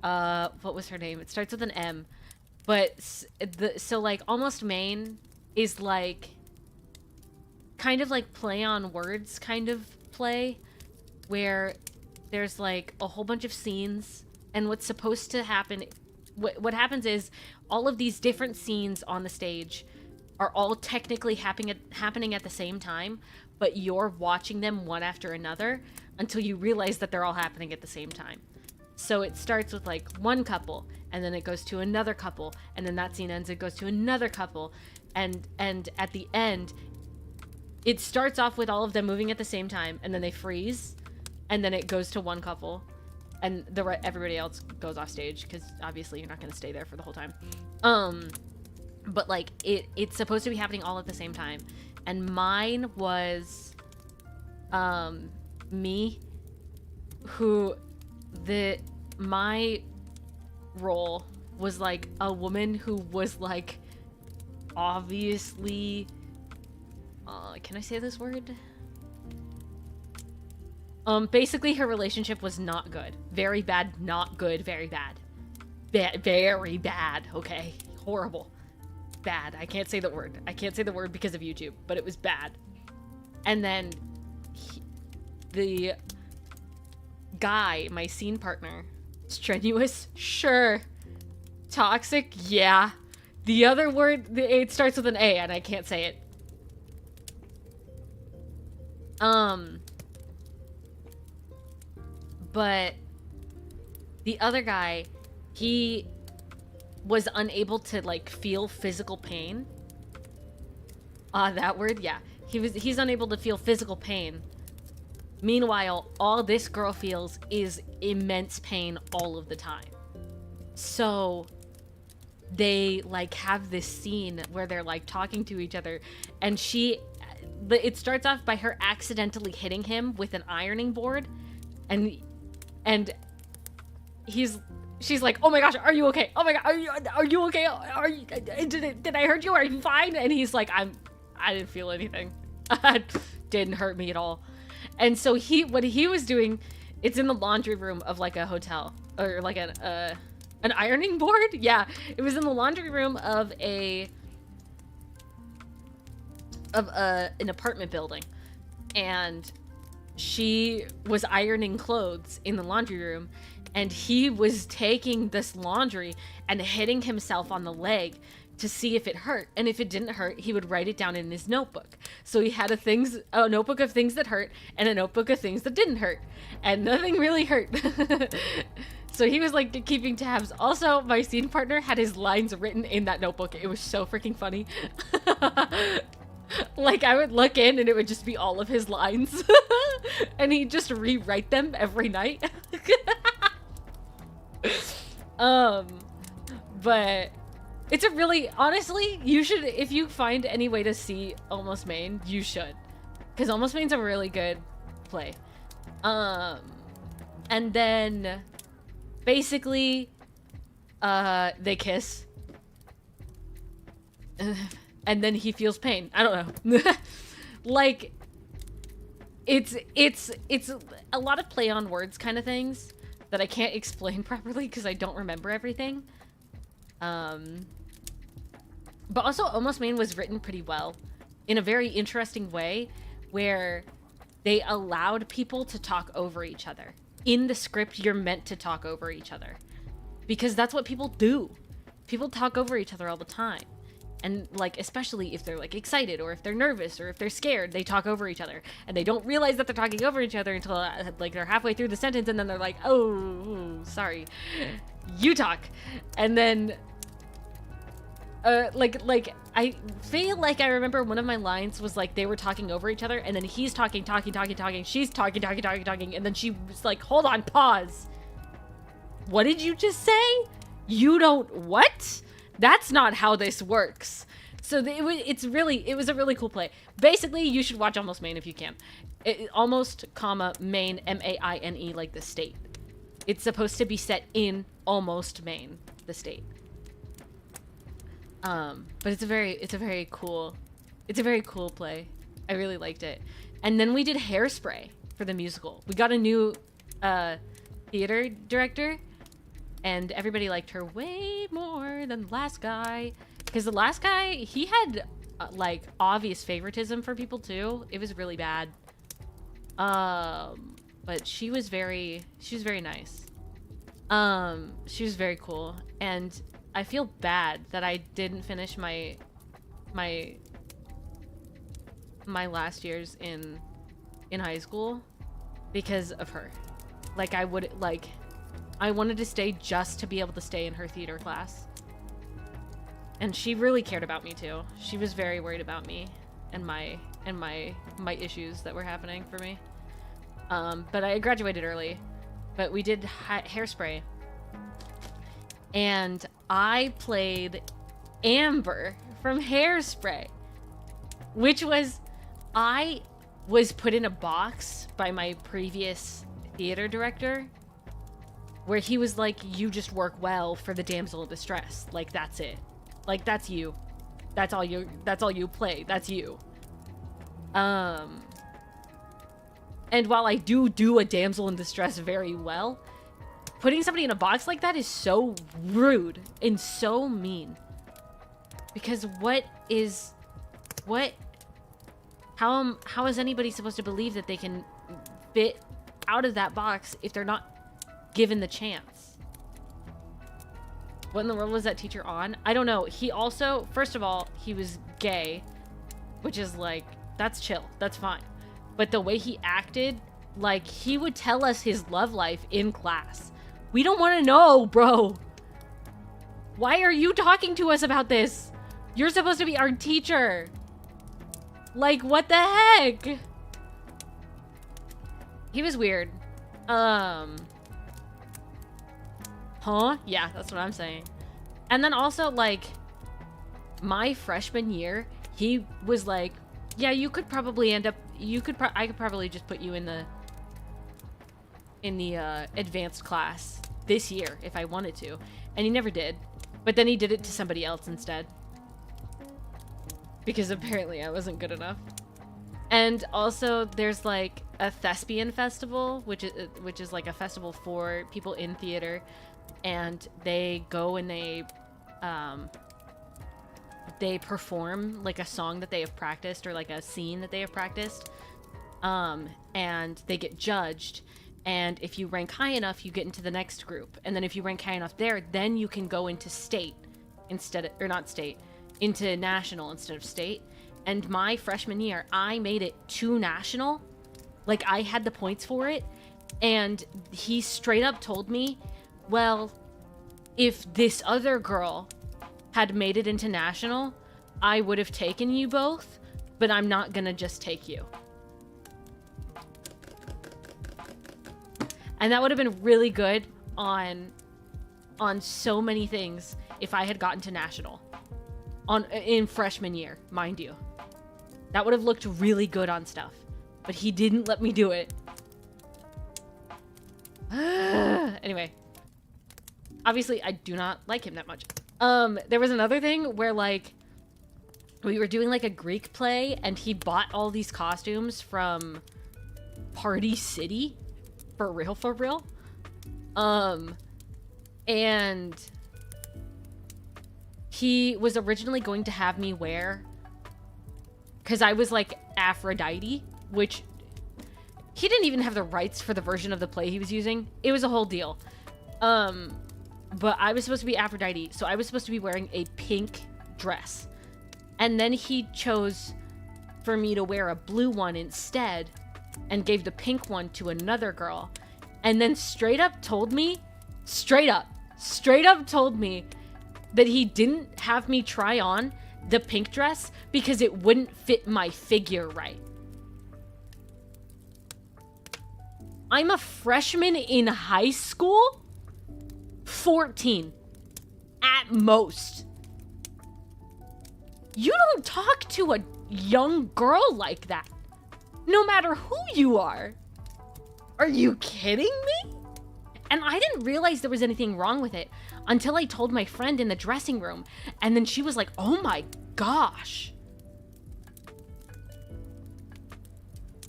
what was her name? It starts with an M. But so like Almost Maine is like kind of like play on words kind of play, where there's like a whole bunch of scenes, and what's supposed to happen, what happens is all of these different scenes on the stage are all technically happening at the same time, but you're watching them one after another until you realize that they're all happening at the same time. So it starts with like one couple, and then it goes to another couple, and then that scene ends, it goes to another couple, and at the end it starts off with all of them moving at the same time, and then they freeze, and then it goes to one couple, and everybody else goes off stage, because obviously you're not going to stay there for the whole time. But like it's supposed to be happening all at the same time, and mine was me, who my role was like a woman who was like obviously can I say this word? Basically her relationship was not good. Very bad, not good, very bad. Very bad, okay? Horrible. Bad. I can't say the word. I can't say the word because of YouTube, but it was bad. And then the guy, my scene partner, strenuous? Sure. Toxic? Yeah. The other word, it starts with an A, and I can't say it. But the other guy, he was unable to like feel physical pain. That word? Yeah. He's unable to feel physical pain. Meanwhile, all this girl feels is immense pain all of the time. So they like have this scene where they're like talking to each other, and it starts off by her accidentally hitting him with an ironing board, and he's she's like, oh my gosh, are you okay? Oh my god, are you okay? Did I hurt you? Are you fine? And he's like, I didn't feel anything. Didn't hurt me at all. And so what he was doing, it's in the laundry room of like a hotel or like an ironing board. Yeah, it was in the laundry room of an apartment building, and she was ironing clothes in the laundry room, and he was taking this laundry and hitting himself on the leg to see if it hurt, and if it didn't hurt, he would write it down in his notebook. So he had a notebook of things that hurt and a notebook of things that didn't hurt, and nothing really hurt. So he was like keeping tabs. Also, my scene partner had his lines written in that notebook. It was so freaking funny. Like, I would look in and it would just be all of his lines. And he'd just rewrite them every night. But it's a really, honestly, you should, if you find any way to see Almost Main, you should. Because Almost Main's a really good play. And then basically, they kiss. And then he feels pain. I don't know. Like, it's a lot of play on words kind of things that I can't explain properly because I don't remember everything. But also Almost Main was written pretty well in a very interesting way where they allowed people to talk over each other. In the script, you're meant to talk over each other because that's what people do. People talk over each other all the time. And like, especially if they're like excited or if they're nervous or if they're scared, they talk over each other and they don't realize that they're talking over each other until like they're halfway through the sentence, and then they're like, oh, sorry, you talk. And then like I feel like I remember one of my lines was like they were talking over each other, and then he's talking, she's talking, and then she was like, hold on, pause. What did you just say? You don't what? That's not how this works. So it was a really cool play. Basically, you should watch Almost Maine if you can. Almost, comma, Maine, M-A-I-N-E, like the state. It's supposed to be set in Almost Maine, the state. But it's a very cool play. I really liked it. And then we did Hairspray for the musical. We got a new theater director, and everybody liked her way more than the last guy. Because the last guy, he had like obvious favoritism for people too. It was really bad. But she was very nice. She was very cool. And I feel bad that I didn't finish my last years in high school because of her. Like, I wanted to stay just to be able to stay in her theater class. And she really cared about me too. She was very worried about me and my issues that were happening for me. But I graduated early. But we did Hairspray. And I played Amber from Hairspray. Which was, I was put in a box by my previous theater director, where he was like, you just work well for the damsel in distress. Like, that's it. Like, that's you. That's all you play. That's you. And while I do a damsel in distress very well, putting somebody in a box like that is so rude and so mean. Because how is anybody supposed to believe that they can fit out of that box if they're not given the chance? What in the world was that teacher on? I don't know. He also, first of all, he was gay, which is like, that's chill. That's fine. But the way he acted, like, he would tell us his love life in class. We don't want to know, bro. Why are you talking to us about this? You're supposed to be our teacher. Like, what the heck? He was weird. Huh? Yeah, that's what I'm saying. And then also, like, my freshman year, he was like, yeah, you could probably end up, I could probably just put you in the advanced class. this year if I wanted to. And he never did. But then he did it to somebody else instead. Because apparently I wasn't good enough. And also there's like a thespian festival, which is like a festival for people in theater, and they go and they perform like a song that they have practiced, or like a scene that they have practiced, and they get judged, and if you rank high enough you get into the next group, and then if you rank high enough there, then you can go into state instead of, or not state, into national instead of state. And my freshman year, I made it to national. Like, I had the points for it. And he straight up told me, well, if this other girl had made it into national, I would have taken you both, but I'm not gonna just take you. And that would have been really good on so many things if I had gotten to national. In freshman year, mind you. That would have looked really good on stuff. But he didn't let me do it. Anyway. Obviously, I do not like him that much. There was another thing where, like, we were doing, like, a Greek play, and he bought all these costumes from Party City. For real, for real. And he was originally going to have me wear, because I was like Aphrodite, which he didn't even have the rights for the version of the play he was using. It was a whole deal. But I was supposed to be Aphrodite, so I was supposed to be wearing a pink dress. And then he chose for me to wear a blue one instead, and gave the pink one to another girl. And then straight up told me that he didn't have me try on the pink dress because it wouldn't fit my figure right. I'm a freshman in high school? 14. At most. You don't talk to a young girl like that. No matter who you are. Are you kidding me? And I didn't realize there was anything wrong with it until I told my friend in the dressing room. And then she was like, oh my gosh.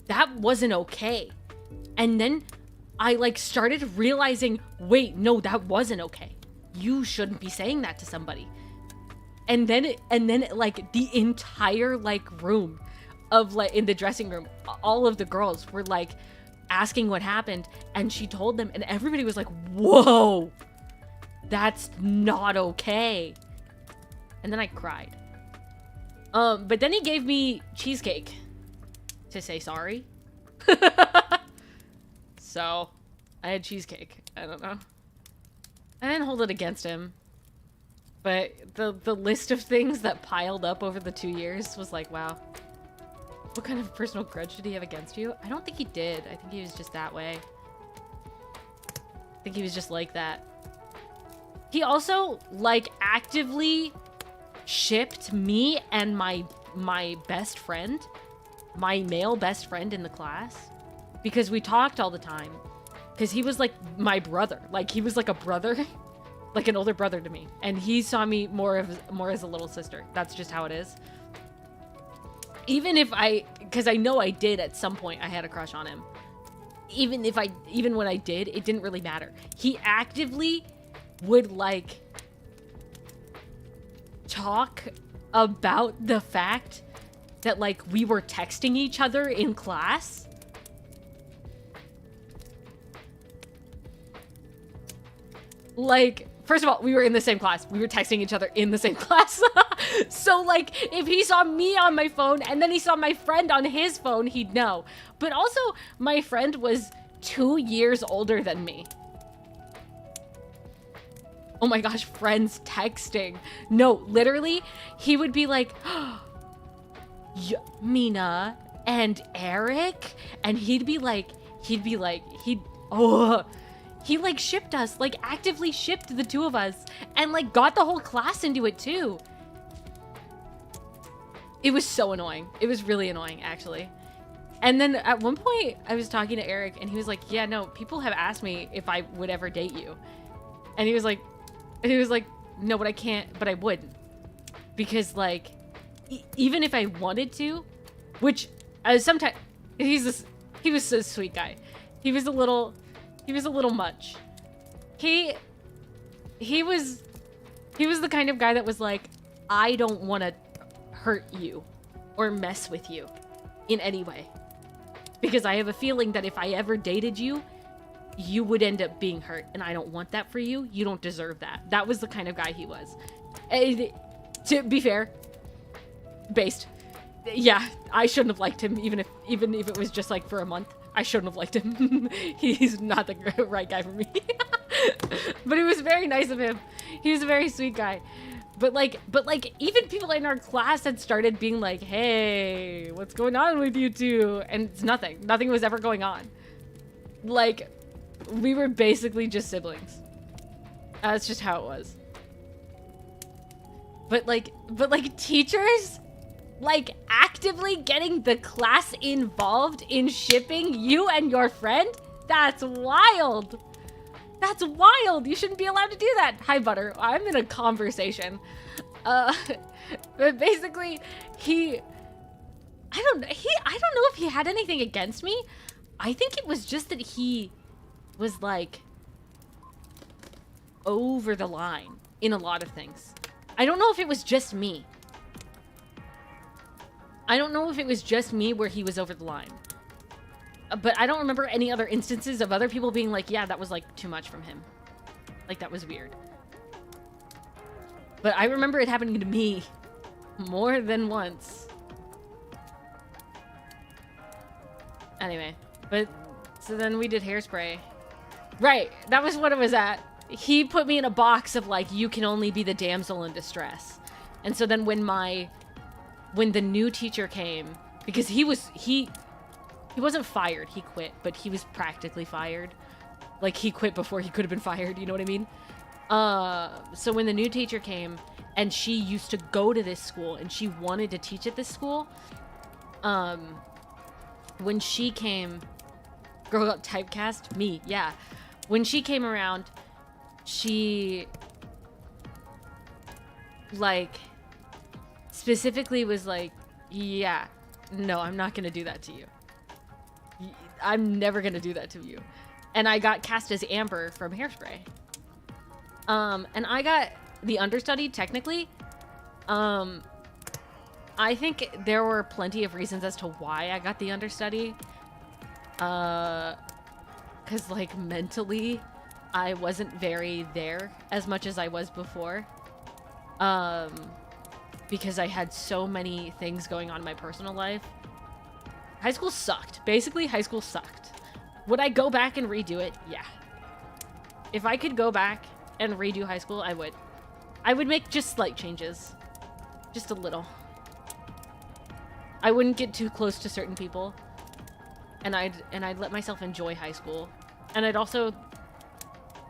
That wasn't okay. And then I like started realizing, wait, no, that wasn't okay. You shouldn't be saying that to somebody. And then like the entire like room of like in the dressing room, all of the girls were like asking what happened, and she told them, and everybody was like, whoa, that's not okay. And then I cried. But then he gave me cheesecake to say sorry. So I had cheesecake. I don't know. I didn't hold it against him, but the list of things that piled up over the 2 years was like, wow. What kind of personal grudge did he have against you? I don't think he did. I think he was just that way. I think he was just like that. He also, like, actively shipped me and my best friend, my male best friend in the class, because we talked all the time. Because he was, like, my brother. Like, he was, like, a brother. Like, an older brother to me. And he saw me more as a little sister. That's just how it is. Even if because I know I did at some point, I had a crush on him. Even when I did, it didn't really matter. He actively would like talk about the fact that like we were texting each other in class. Like, first of all, we were in the same class. We were texting each other in the same class. So, like, if he saw me on my phone and then he saw my friend on his phone, he'd know. But also, my friend was 2 years older than me. Oh my gosh, friends texting. No, literally, he would be like, Mina and Eric? And he like shipped us, like actively shipped the two of us, and like got the whole class into it too. It was so annoying. It was really annoying, actually. And then at one point I was talking to Eric and he was like, yeah, no, people have asked me if I would ever date you. And he was like, no, but I can't, but I wouldn't. Because, like, even if I wanted to, which, sometimes, he was a sweet guy. He was a little much. He was the kind of guy that was like, I don't want to hurt you or mess with you in any way. Because I have a feeling that if I ever dated you, you would end up being hurt, and I don't want that for you. You don't deserve that. That was the kind of guy he was. And, to be fair, based. Yeah, I shouldn't have liked him, even if it was just like for a month. I shouldn't have liked him. He's not the right guy for me. But it was very nice of him. He was a very sweet guy. But like, even people in our class had started being like, hey, what's going on with you two? And it's nothing. Nothing was ever going on. Like, we were basically just siblings. That's just how it was. But like teachers, like, actively getting the class involved in shipping you and your friend? That's wild. That's wild. You shouldn't be allowed to do that. Hi, Butter. I'm in a conversation. But basically, I don't know if he had anything against me. I think it was just that he was, like, over the line in a lot of things. I don't know if it was just me. I don't know if it was just me where he was over the line. But I don't remember any other instances of other people being like, yeah, that was, like, too much from him. Like, that was weird. But I remember it happening to me more than once. Anyway, but so then we did Hairspray. Right, that was what it was at. He put me in a box of, like, you can only be the damsel in distress. And so then when the new teacher came, because he wasn't fired, he quit, but he was practically fired. Like, he quit before he could have been fired, you know what I mean? So when the new teacher came, and she used to go to this school, and she wanted to teach at this school, when she came, girl got typecast? Me, yeah. When she came around, she, like, specifically was like, yeah, no, I'm not gonna do that to you. I'm never gonna do that to you. And I got cast as Amber from Hairspray. And I got the understudy, technically. I think there were plenty of reasons as to why I got the understudy. Because, like, mentally, I wasn't very there as much as I was before. Because I had so many things going on in my personal life. High school sucked. Basically, high school sucked. Would I go back and redo it? Yeah. If I could go back and redo high school, I would. I would make just slight changes. Just a little. I wouldn't get too close to certain people. And I'd let myself enjoy high school. And I'd also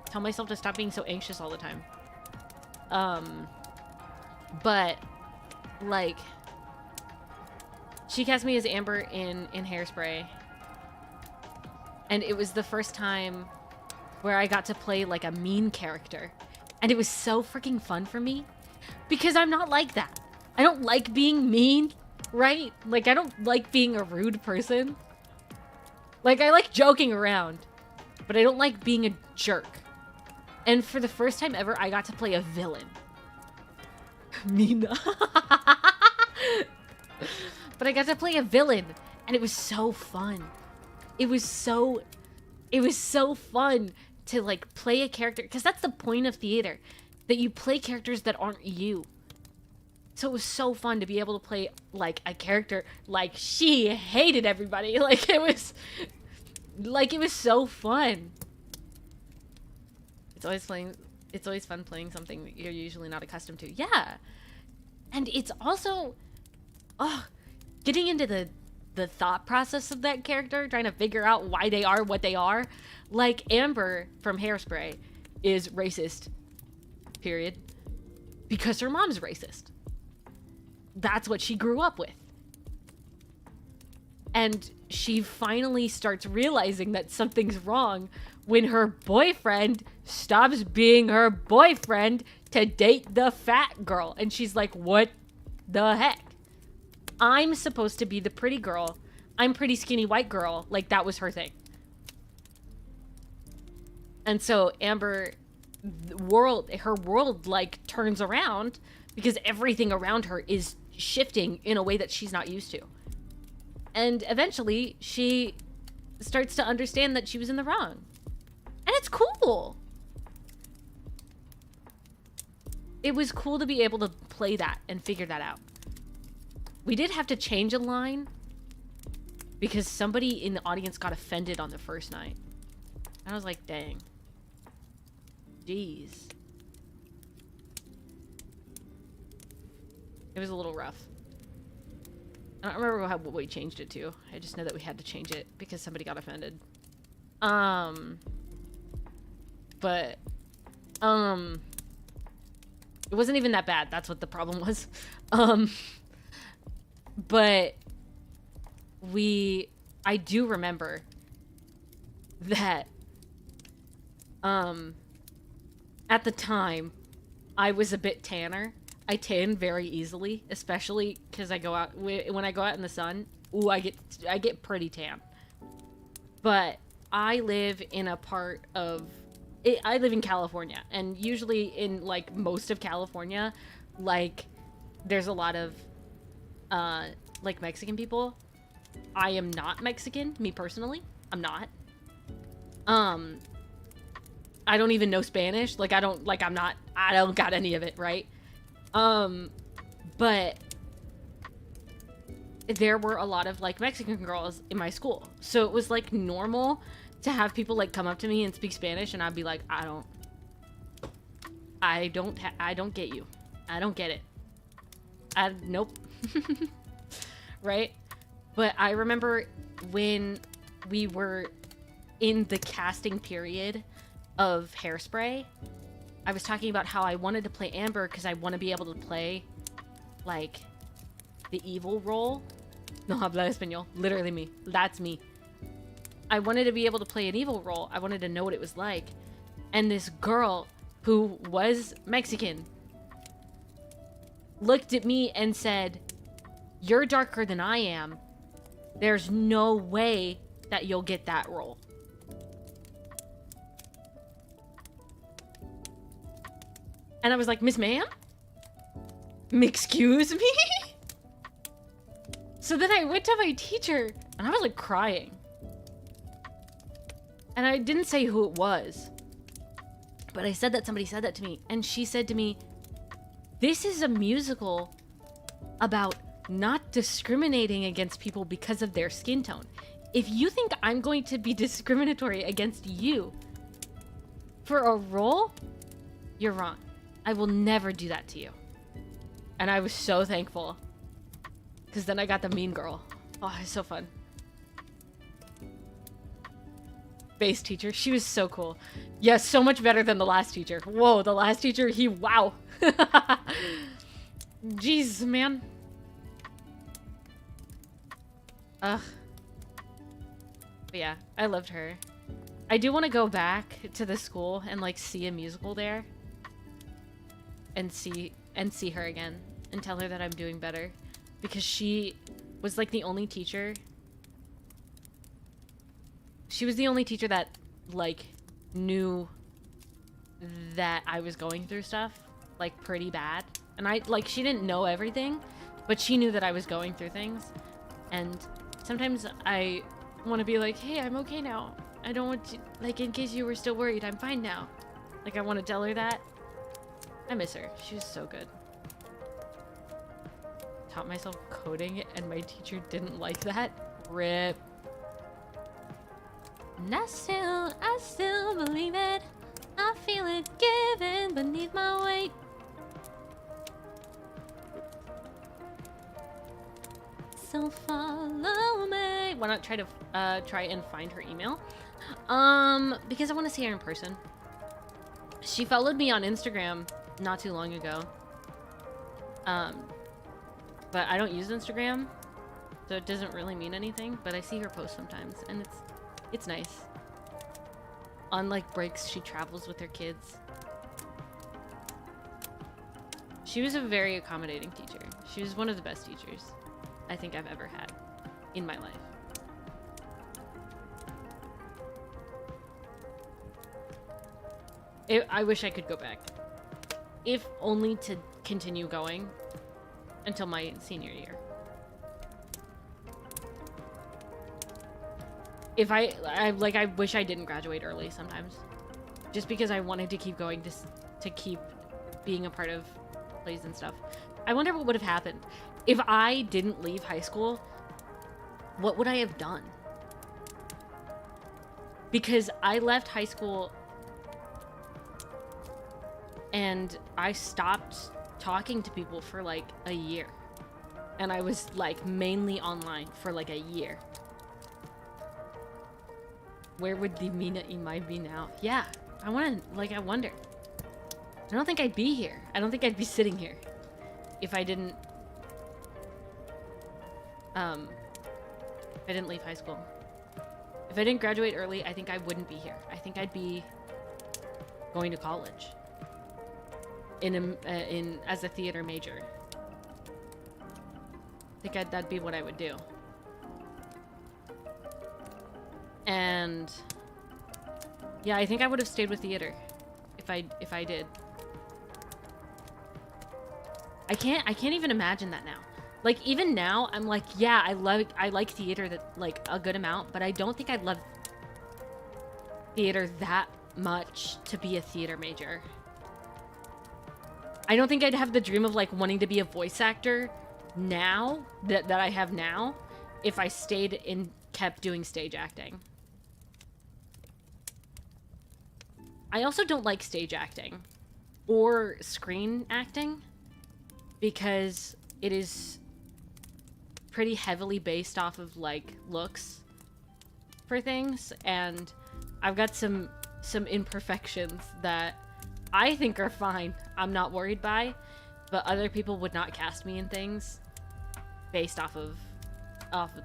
tell myself to stop being so anxious all the time. But, like, she cast me as Amber in Hairspray. And it was the first time where I got to play, like, a mean character. And it was so freaking fun for me. Because I'm not like that. I don't like being mean, right? Like, I don't like being a rude person. Like, I like joking around. But I don't like being a jerk. And for the first time ever, I got to play a villain. Mina. But I got to play a villain. And it was so fun. It was so fun to, like, play a character, because that's the point of theater, that you play characters that aren't you. So it was so fun to be able to play, like, a character, like, she hated everybody. Like, it was so fun. It's always fun playing something that you're usually not accustomed to. Yeah. And it's also, getting into the thought process of that character, trying to figure out why they are what they are. Like, Amber from Hairspray is racist, period, because her mom's racist. That's what she grew up with. And she finally starts realizing that something's wrong when her boyfriend stops being her boyfriend to date the fat girl. And she's like, what the heck? I'm supposed to be the pretty girl. I'm pretty skinny white girl. Like, that was her thing. And so Amber, her world, like, turns around because everything around her is shifting in a way that she's not used to. And eventually, she starts to understand that she was in the wrong. And it's cool. It was cool to be able to play that and figure that out. We did have to change a line because somebody in the audience got offended on the first night. I was like, dang. Jeez. It was a little rough. I don't remember what we changed it to. I just know that we had to change it because somebody got offended. But, it wasn't even that bad. That's what the problem was. But I do remember that, at the time, I was a bit tanner. I tan very easily, especially because I go out when I go out in the sun. Ooh, I get pretty tan. But I live in a part of I live in California, and usually in like most of California, like there's a lot of like Mexican people. I am not Mexican, me personally. I'm not. I don't even know Spanish. Like I don't got any of it, right? But there were a lot of like Mexican girls in my school. So it was like normal to have people like come up to me and speak Spanish, and I'd be like, I don't get you. I don't get it. Nope. Right? But I remember when we were in the casting period of Hairspray, I was talking about how I wanted to play Amber because I want to be able to play, like, the evil role. No habla español. Literally me. That's me. I wanted to be able to play an evil role. I wanted to know what it was like. And this girl who was Mexican looked at me and said, "You're darker than I am. There's no way that you'll get that role." And I was like, "Miss Ma'am? Excuse me?" So then I went to my teacher, and I was like crying. And I didn't say who it was, but I said that somebody said that to me. And she said to me, "This is a musical about not discriminating against people because of their skin tone. If you think I'm going to be discriminatory against you for a role, you're wrong. I will never do that to you." And I was so thankful, because then I got the mean girl. Oh, it's so fun. Bass teacher, she was so cool. Yeah, so much better than the last teacher. Whoa, the last teacher, wow. Jeez, man. Ugh. But yeah, I loved her. I do want to go back to the school and like see a musical there. And see her again and tell her that I'm doing better, because she was like the only teacher. She was the only teacher that like knew that I was going through stuff like pretty bad. And she didn't know everything, but she knew that I was going through things. And sometimes I want to be like, "Hey, I'm okay now. I don't want to, like, in case you were still worried, I'm fine now." Like, I want to tell her that. I miss her. She was so good. Taught myself coding, and my teacher didn't like that. RIP. And I still believe it. I feel it giving beneath my weight. So follow me. Why not try and find her email? Because I want to see her in person. She followed me on Instagram not too long ago. But I don't use Instagram, so it doesn't really mean anything, but I see her post sometimes, and it's nice. On like breaks, she travels with her kids. She was a very accommodating teacher. She was one of the best teachers I think I've ever had in my life. I wish I could go back. If only to continue going until my senior year. If I wish I didn't graduate early sometimes. Just because I wanted to keep going, just to keep being a part of plays and stuff. I wonder what would have happened. If I didn't leave high school, what would I have done? Because I left high school and I stopped talking to people for like a year. And I was like mainly online for like a year. Where would the Mina Imai be now? Yeah, I wonder. I don't think I'd be here. I don't think I'd be sitting here if I didn't leave high school. If I didn't graduate early, I think I wouldn't be here. I think I'd be going to college as a theater major. I think that'd be what I would do. And yeah, I think I would have stayed with theater if I did. I can't even imagine that now. Like even now, I'm like, yeah, I like theater that like a good amount, but I don't think I'd love theater that much to be a theater major. I don't think I'd have the dream of like wanting to be a voice actor now that I have now if I stayed and kept doing stage acting. I also don't like stage acting or screen acting because it is pretty heavily based off of like looks for things, and I've got some imperfections that I think are fine. I'm not worried by, but other people would not cast me in things based off of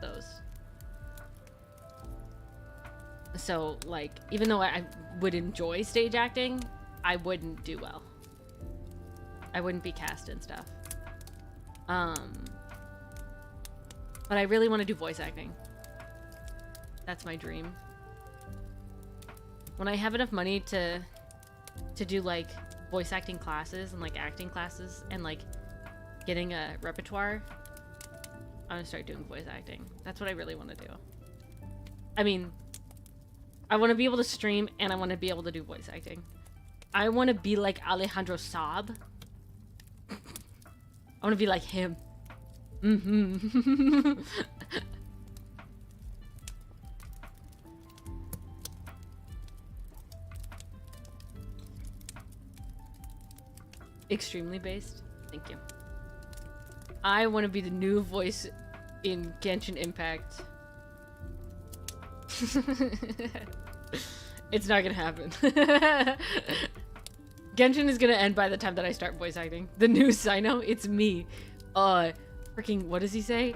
those. So, like, even though I would enjoy stage acting, I wouldn't do well. I wouldn't be cast and stuff. But I really want to do voice acting. That's my dream. When I have enough money to do, like, voice acting classes and, like, acting classes and, like, getting a repertoire, I'm gonna start doing voice acting. That's what I really want to do. I mean, I want to be able to stream and I want to be able to do voice acting. I want to be like Alejandro Saab. I want to be like him. Mm-hmm. Extremely based. Thank you. I want to be the new voice in Genshin Impact. It's not gonna happen. Genshin is gonna end by the time that I start voice acting. The new Sino, it's me. Freaking, what does he say?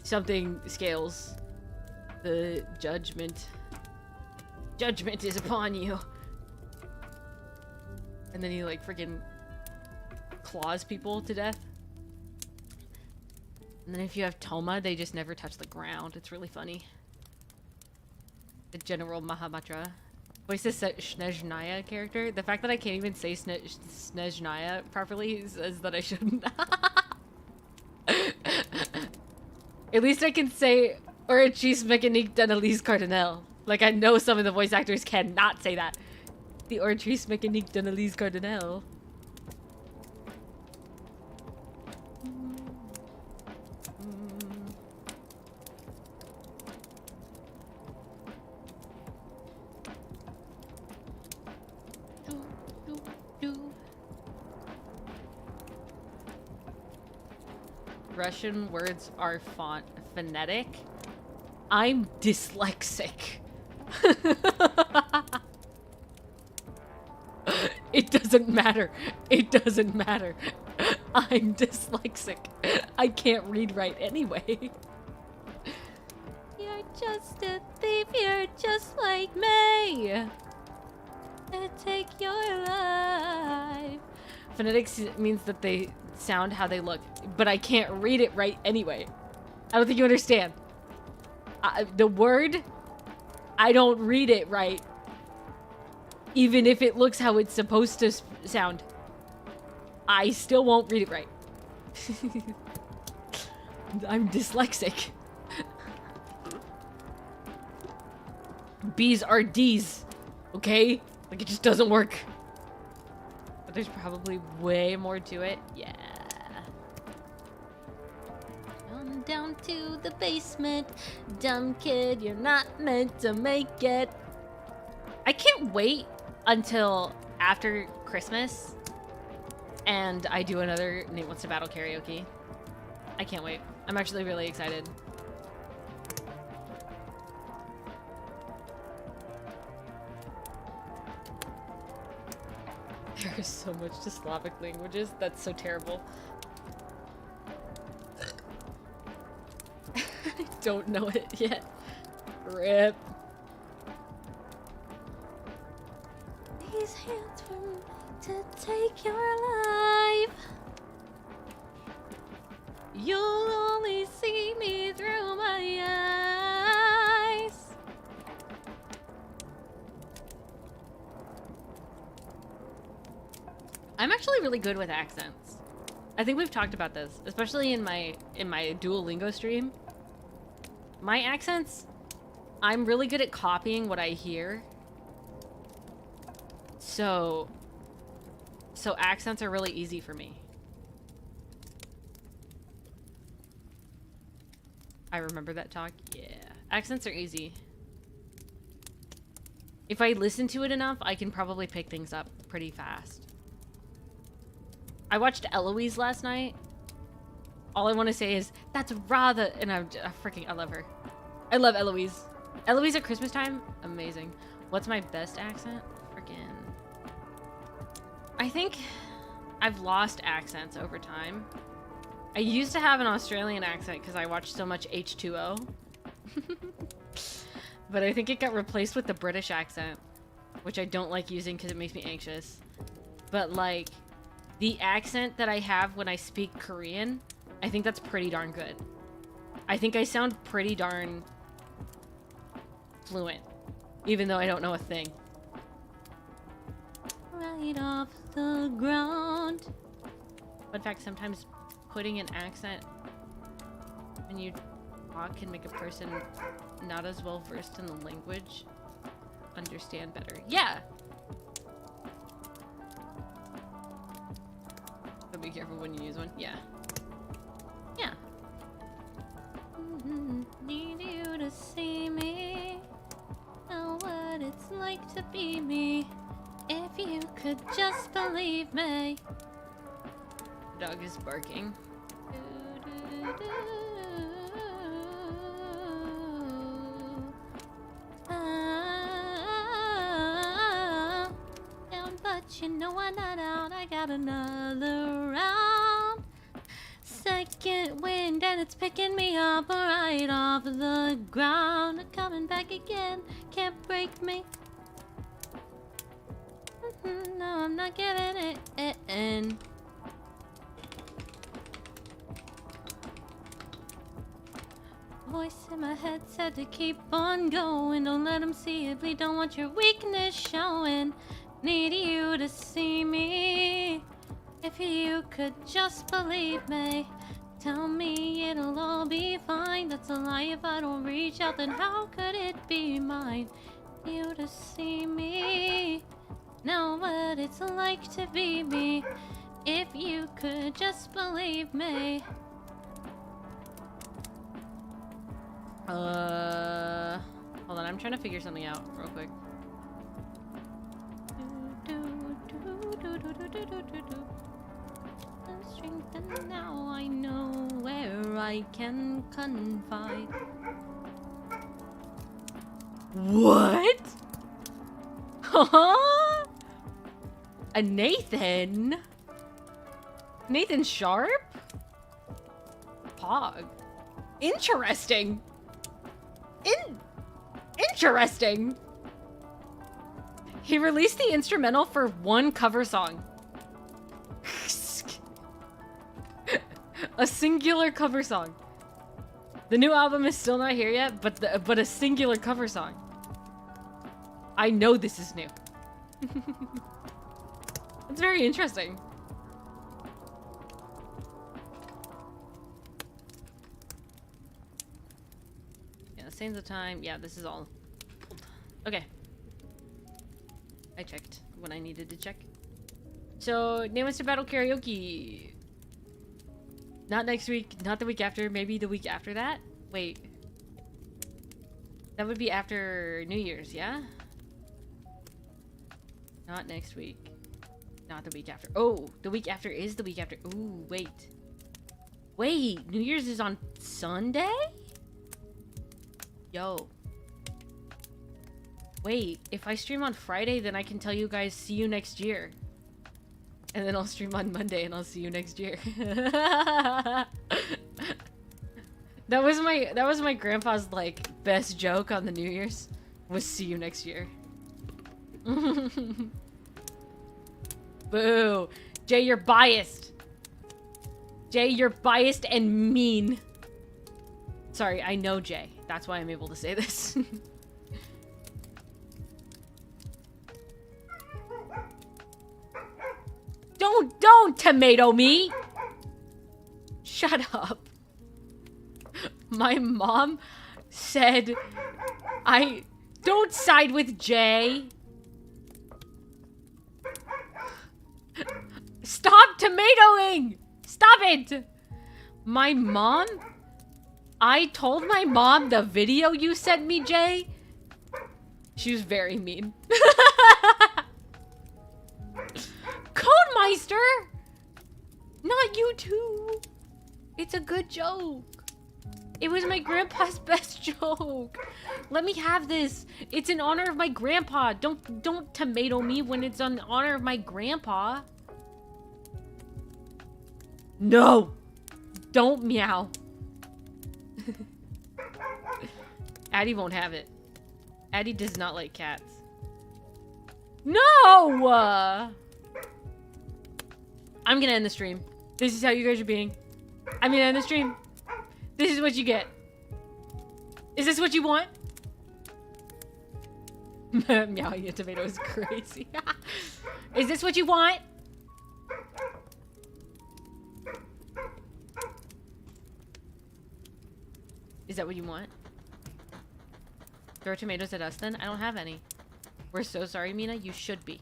Something scales. The judgment. Judgment is upon you. And then he like freaking claws people to death. And then if you have Toma, they just never touch the ground. It's really funny. The General Mahamatra. Voices Snezhnaya character. The fact that I can't even say Snezhnaya properly says that I shouldn't. At least I can say Orchis Mécanique d'Analyse Cardinal. Like, I know some of the voice actors cannot say that. The Orchis Mécanique d'Analyse Cardinal. Russian words are phonetic. I'm dyslexic. It doesn't matter. It doesn't matter. I'm dyslexic. I can't read right anyway. You're just a thief, you're just like me. To take your life. Phonetics means that they sound how they look, but I can't read it right anyway. I don't think you understand. The word, I don't read it right. Even if it looks how it's supposed to sound. I still won't read it right. I'm dyslexic. B's are D's, okay? Like, it just doesn't work. But there's probably way more to it. Yeah. Come down to the basement. Dumb kid, you're not meant to make it. I can't wait until after Christmas and I do another Nate Wants to Battle karaoke. I can't wait. I'm actually really excited. There is so much to Slavic languages. That's so terrible. I don't know it yet. Rip. These hands were made to take your life. You'll only see me through my eyes. I'm actually really good with accents. I think we've talked about this, especially in my Duolingo stream. My accents, I'm really good at copying what I hear. So accents are really easy for me. I remember that talk. Yeah. Accents are easy. If I listen to it enough, I can probably pick things up pretty fast. I watched Eloise last night. All I want to say is, that's rather... And I love her. I love Eloise. Eloise at Christmas time? Amazing. What's my best accent? Freaking... I think I've lost accents over time. I used to have an Australian accent because I watched so much H2O. But I think it got replaced with the British accent, which I don't like using because it makes me anxious. But like, the accent that I have when I speak Korean, I think that's pretty darn good. I think I sound pretty darn fluent, even though I don't know a thing. Right off the ground. In fact, sometimes putting an accent when you talk can make a person not as well versed in the language understand better. Yeah. But be careful when you use one. Yeah. Yeah. Need you to see me. Know what it's like to be me. If you could just believe me. Dog is barking. But you know I'm not out. I got another round. Second wind and it's picking me up right off the ground. Coming back again, can't break me. No, I'm not getting it in. Voice in my head said to keep on going. Don't let them see it bleed. Don't want your weakness showing. Need you to see me. If you could just believe me. Tell me it'll all be fine. That's a lie. If I don't reach out, then how could it be mine? You to see me. Know what it's like to be me. If you could just believe me. Hold on, I'm trying to figure something out real quick. Strength, and now I know where I can confide. What? Huh? A Nathan? Nathan Sharp? Pog. Interesting. Interesting. He released the instrumental for one cover song. A singular cover song. The new album is still not here yet, but a singular cover song. I know this is new. It's very interesting. Yeah, Sands of Time. Yeah, this is all old. Okay. I checked when I needed to check. So, Name Us to Battle Karaoke. Not next week, not the week after, maybe the week after that? Wait. That would be after New Year's, yeah? Not next week. Not the week after. Oh, the week after is the week after. Ooh, wait. Wait, New Year's is on Sunday? Yo. Wait, if I stream on Friday, then I can tell you guys, see you next year. And then I'll stream on Monday and I'll see you next year. That was my grandpa's like best joke on the New Year's was see you next year. Boo. Jay, you're biased. Jay, you're biased and mean. Sorry, I know Jay. That's why I'm able to say this. Don't tomato me! Shut up. My mom said don't side with Jay. Stop tomatoing! Stop it! My mom? I told my mom the video you sent me, Jay. She was very mean. Meister! Not you too. It's a good joke. It was my grandpa's best joke. Let me have this. It's in honor of my grandpa. Don't tomato me when it's in honor of my grandpa. No. Don't meow. Addie won't have it. Addie does not like cats. No! I'm gonna end the stream. This is how you guys are being. I'm gonna end the stream. This is what you get. Is this what you want? Meowing a tomato is crazy. Is this what you want? Is that what you want? Throw tomatoes at us then? I don't have any. We're so sorry, Mina. You should be.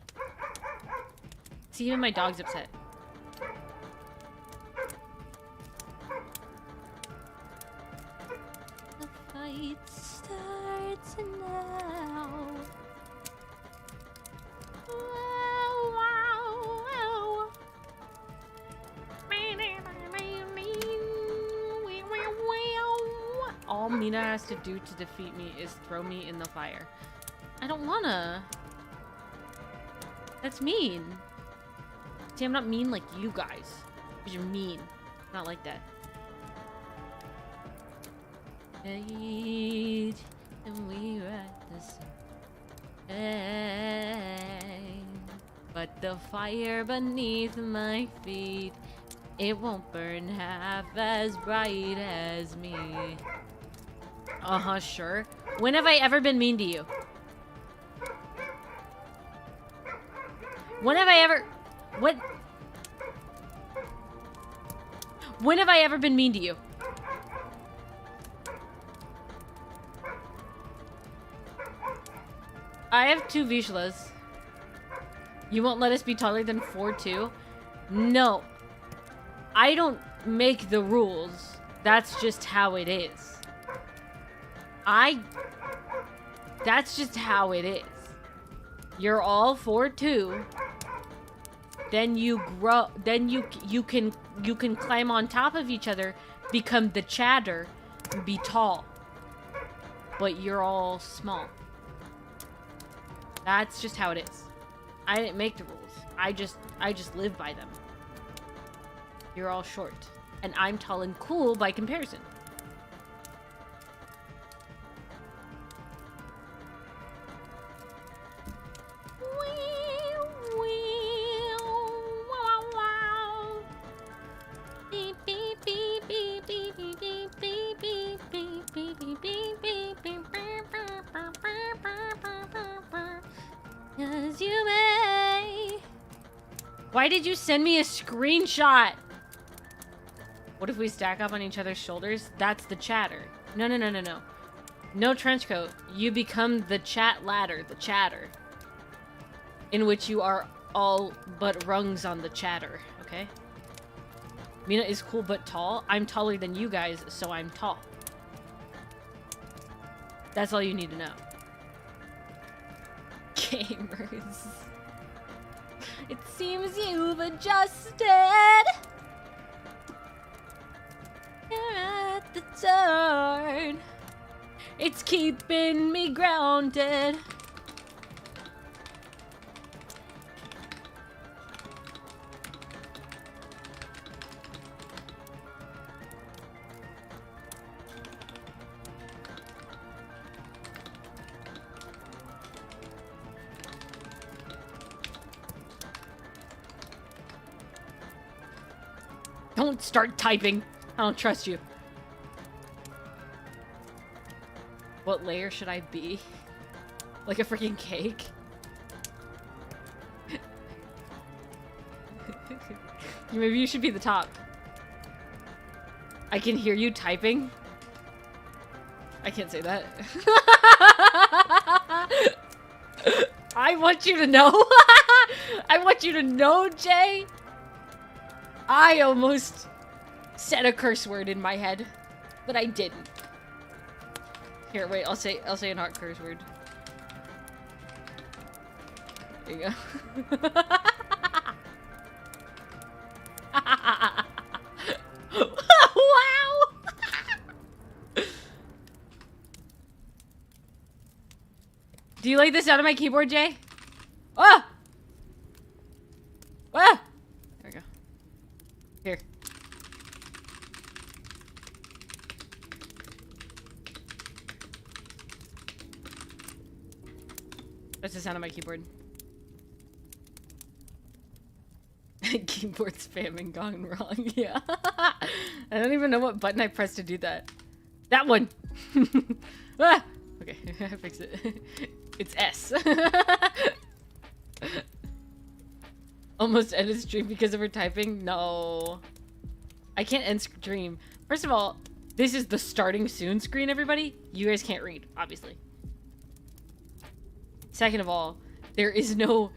See, even my dog's upset. It starts now. Wow, wow, wow. All Mina has to do to defeat me is throw me in the fire. I don't wanna. That's mean. See, I'm not mean like you guys. Because you're mean. Not like that. And we write the same. But the fire beneath my feet, it won't burn half as bright as me. Uh-huh, sure. When have I ever been mean to you? When have I ever... What? When have I ever been mean to you? I have 2 Vishlas. You won't let us be taller than 4'2"? No. I don't make the rules. That's just how it is. That's just how it is. You're all 4'2". Then you grow. Then you can climb on top of each other, become the chatter, and be tall. But you're all small. That's just how it is. I didn't make the rules. I just live by them. You're all short. And I'm tall and cool by comparison. As you may. Why did you send me a screenshot? What if we stack up on each other's shoulders? That's the chatter. No, no, no, no, no. No trench coat. You become the chat ladder, the chatter. In which you are all but rungs on the chatter, okay? Mina is cool but tall. I'm taller than you guys, so I'm tall. That's all you need to know. Gamers. It seems you've adjusted. You're at the turn. It's keeping me grounded. Don't start typing. I don't trust you. What layer should I be? Like a freaking cake? Maybe you should be the top. I can hear you typing. I can't say that. I want you to know. I want you to know, Jay. I almost said a curse word in my head, but I didn't. Here, wait, I'll say a not curse word. There you go. Wow! Do you like the sound of my keyboard, Jay? Ah! Ah! There we go. Here. That's the sound of my keyboard. Keyboard spamming gone wrong. Yeah. I don't even know what button I pressed to do that. That one! Ah! Okay, I fixed it. It's S. Almost ended stream because of her typing? No. I can't end stream. First of all, this is the starting soon screen, everybody. You guys can't read, obviously. Second of all, there is no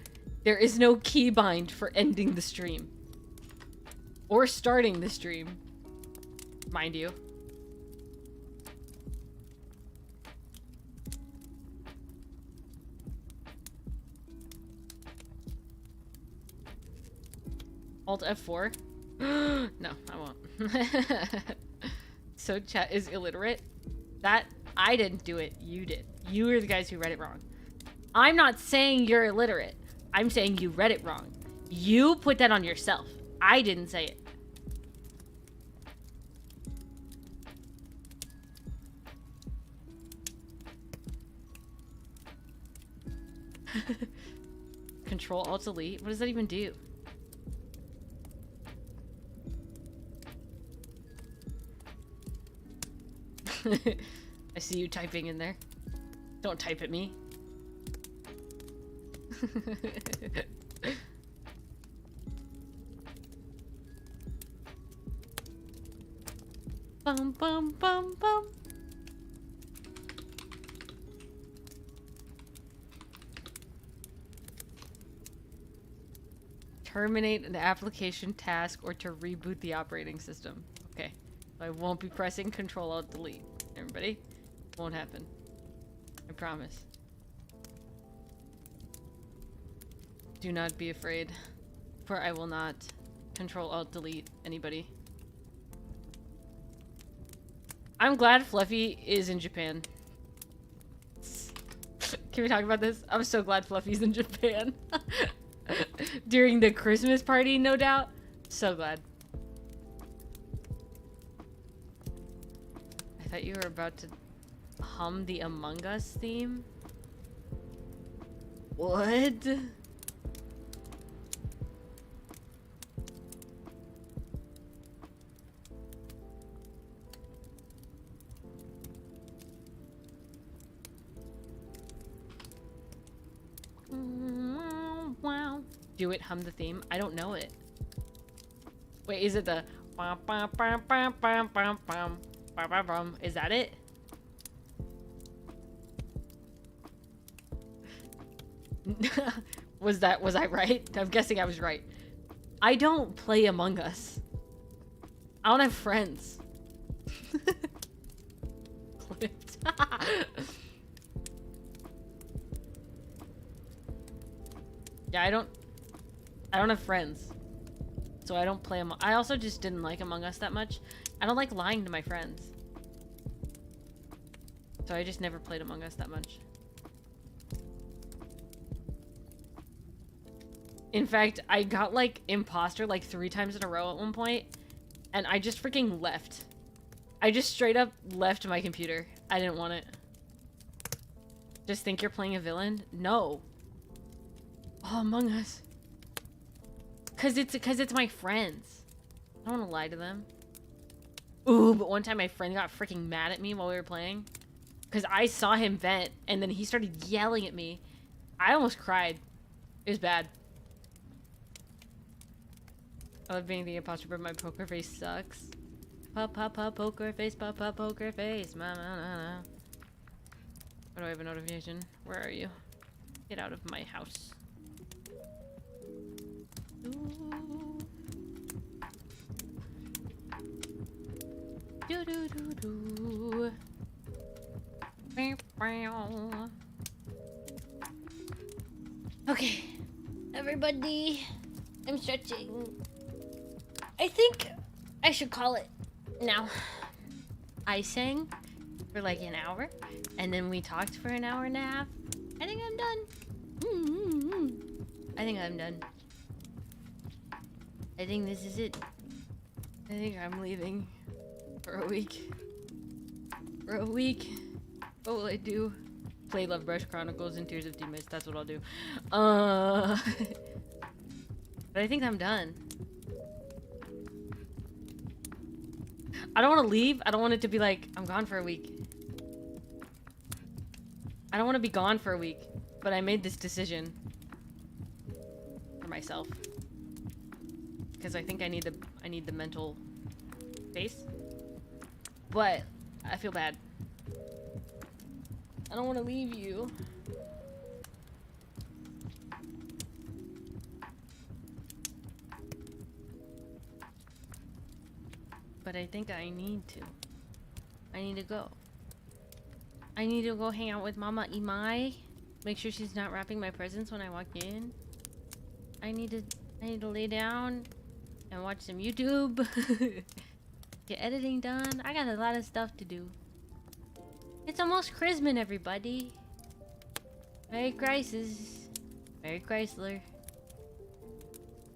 keybind for ending the stream. Or starting the stream. Mind you. Alt F4? No, I won't. So chat is illiterate? That, I didn't do it. You did. You were the guys who read it wrong. I'm not saying you're illiterate. I'm saying you read it wrong. You put that on yourself. I didn't say it. Control Alt Delete? What does that even do? I see you typing in there. Don't type at me. Bum bum bum bum. Terminate an application task or to reboot the operating system. Okay. I won't be pressing Control Alt Delete. Everybody? Won't happen. I promise. Do not be afraid, for I will not Control Alt Delete anybody. I'm glad Fluffy is in Japan. Can we talk about this? I'm so glad Fluffy's in Japan. During the Christmas party, no doubt. So glad. thought you were about to hum the Among Us theme. What? Wow. Do it, hum the theme. I don't know it. Wait, is it the is that it? Was I right? I'm guessing I was right. I don't play Among Us. I don't have friends. Clipped. Yeah, I don't have friends. So I don't play I also just didn't like Among Us that much. I don't like lying to my friends. So I just never played Among Us that much. In fact, I got like imposter like 3 times in a row at one point, and I just freaking left. I just straight up left my computer. I didn't want it. Just think you're playing a villain? No. Oh, Among Us. Cause it's my friends. I don't want to lie to them. Ooh, but one time my friend got freaking mad at me while we were playing. Cause I saw him vent, and then he started yelling at me. I almost cried. It was bad. I love being the imposter, but my poker face sucks. Pop, pop, pop, poker face, pop, pop, poker face. Ma, ma, ma, ma. Why do I have a notification? Where are you? Get out of my house. Ooh. Do, do, do, do. Okay, everybody, I'm stretching. I think I should call it now. I sang for like an hour, and then we talked for an hour and a half. I think I'm done. I think I'm done. I think this is it. I think I'm leaving for a week. For a week. What will I do? Play Love Brush Chronicles and Tears of Teammates. That's what I'll do. But I think I'm done. I don't want to leave. I don't want it to be like, I'm gone for a week. I don't want to be gone for a week. But I made this decision for myself. Because I think I need the mental space. But I feel bad. I don't want to leave you. But I think I need to. I need to go. I need to go hang out with Mama Imai. Make sure she's not wrapping my presents when I walk in. I need to lay down and watch some YouTube. Get editing done. I got a lot of stuff to do. It's almost Christmas, everybody. Merry Crisis. Merry Chrysler.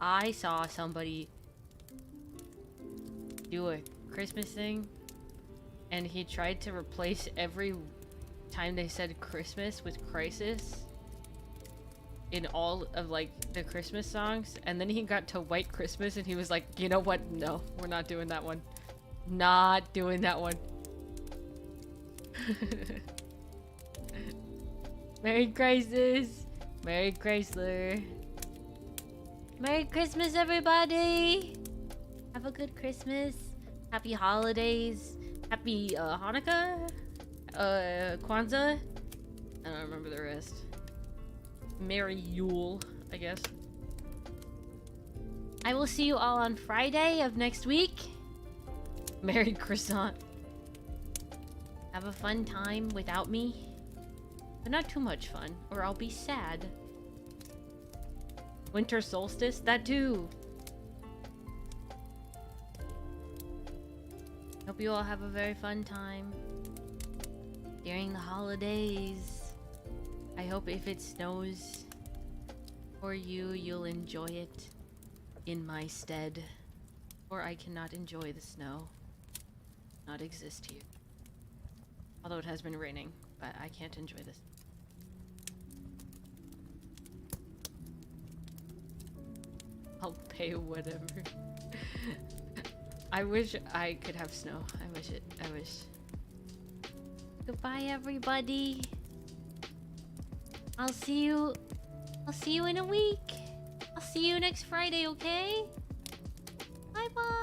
I saw somebody do a Christmas thing, and he tried to replace every time they said Christmas with crisis in all of like the Christmas songs, and then he got to White Christmas and he was like, you know what, no, we're not doing that one. Not doing that one. Merry Crisis. Merry Chrysler. Merry Christmas, everybody. Have a good Christmas. Happy holidays. Happy Hanukkah. Kwanzaa. I don't remember the rest. Merry Yule, I guess. I will see you all on Friday of next week. Merry Croissant. Have a fun time without me. But not too much fun, or I'll be sad. Winter solstice, that too. Hope you all have a very fun time during the holidays. I hope if it snows for you, you'll enjoy it in my stead. Or I cannot enjoy the snow. Not exist here. Although it has been raining, but I can't enjoy this. I'll pay whatever. I wish I could have snow. I wish. Goodbye, everybody. I'll see you in a week. I'll see you next Friday, okay? Bye bye.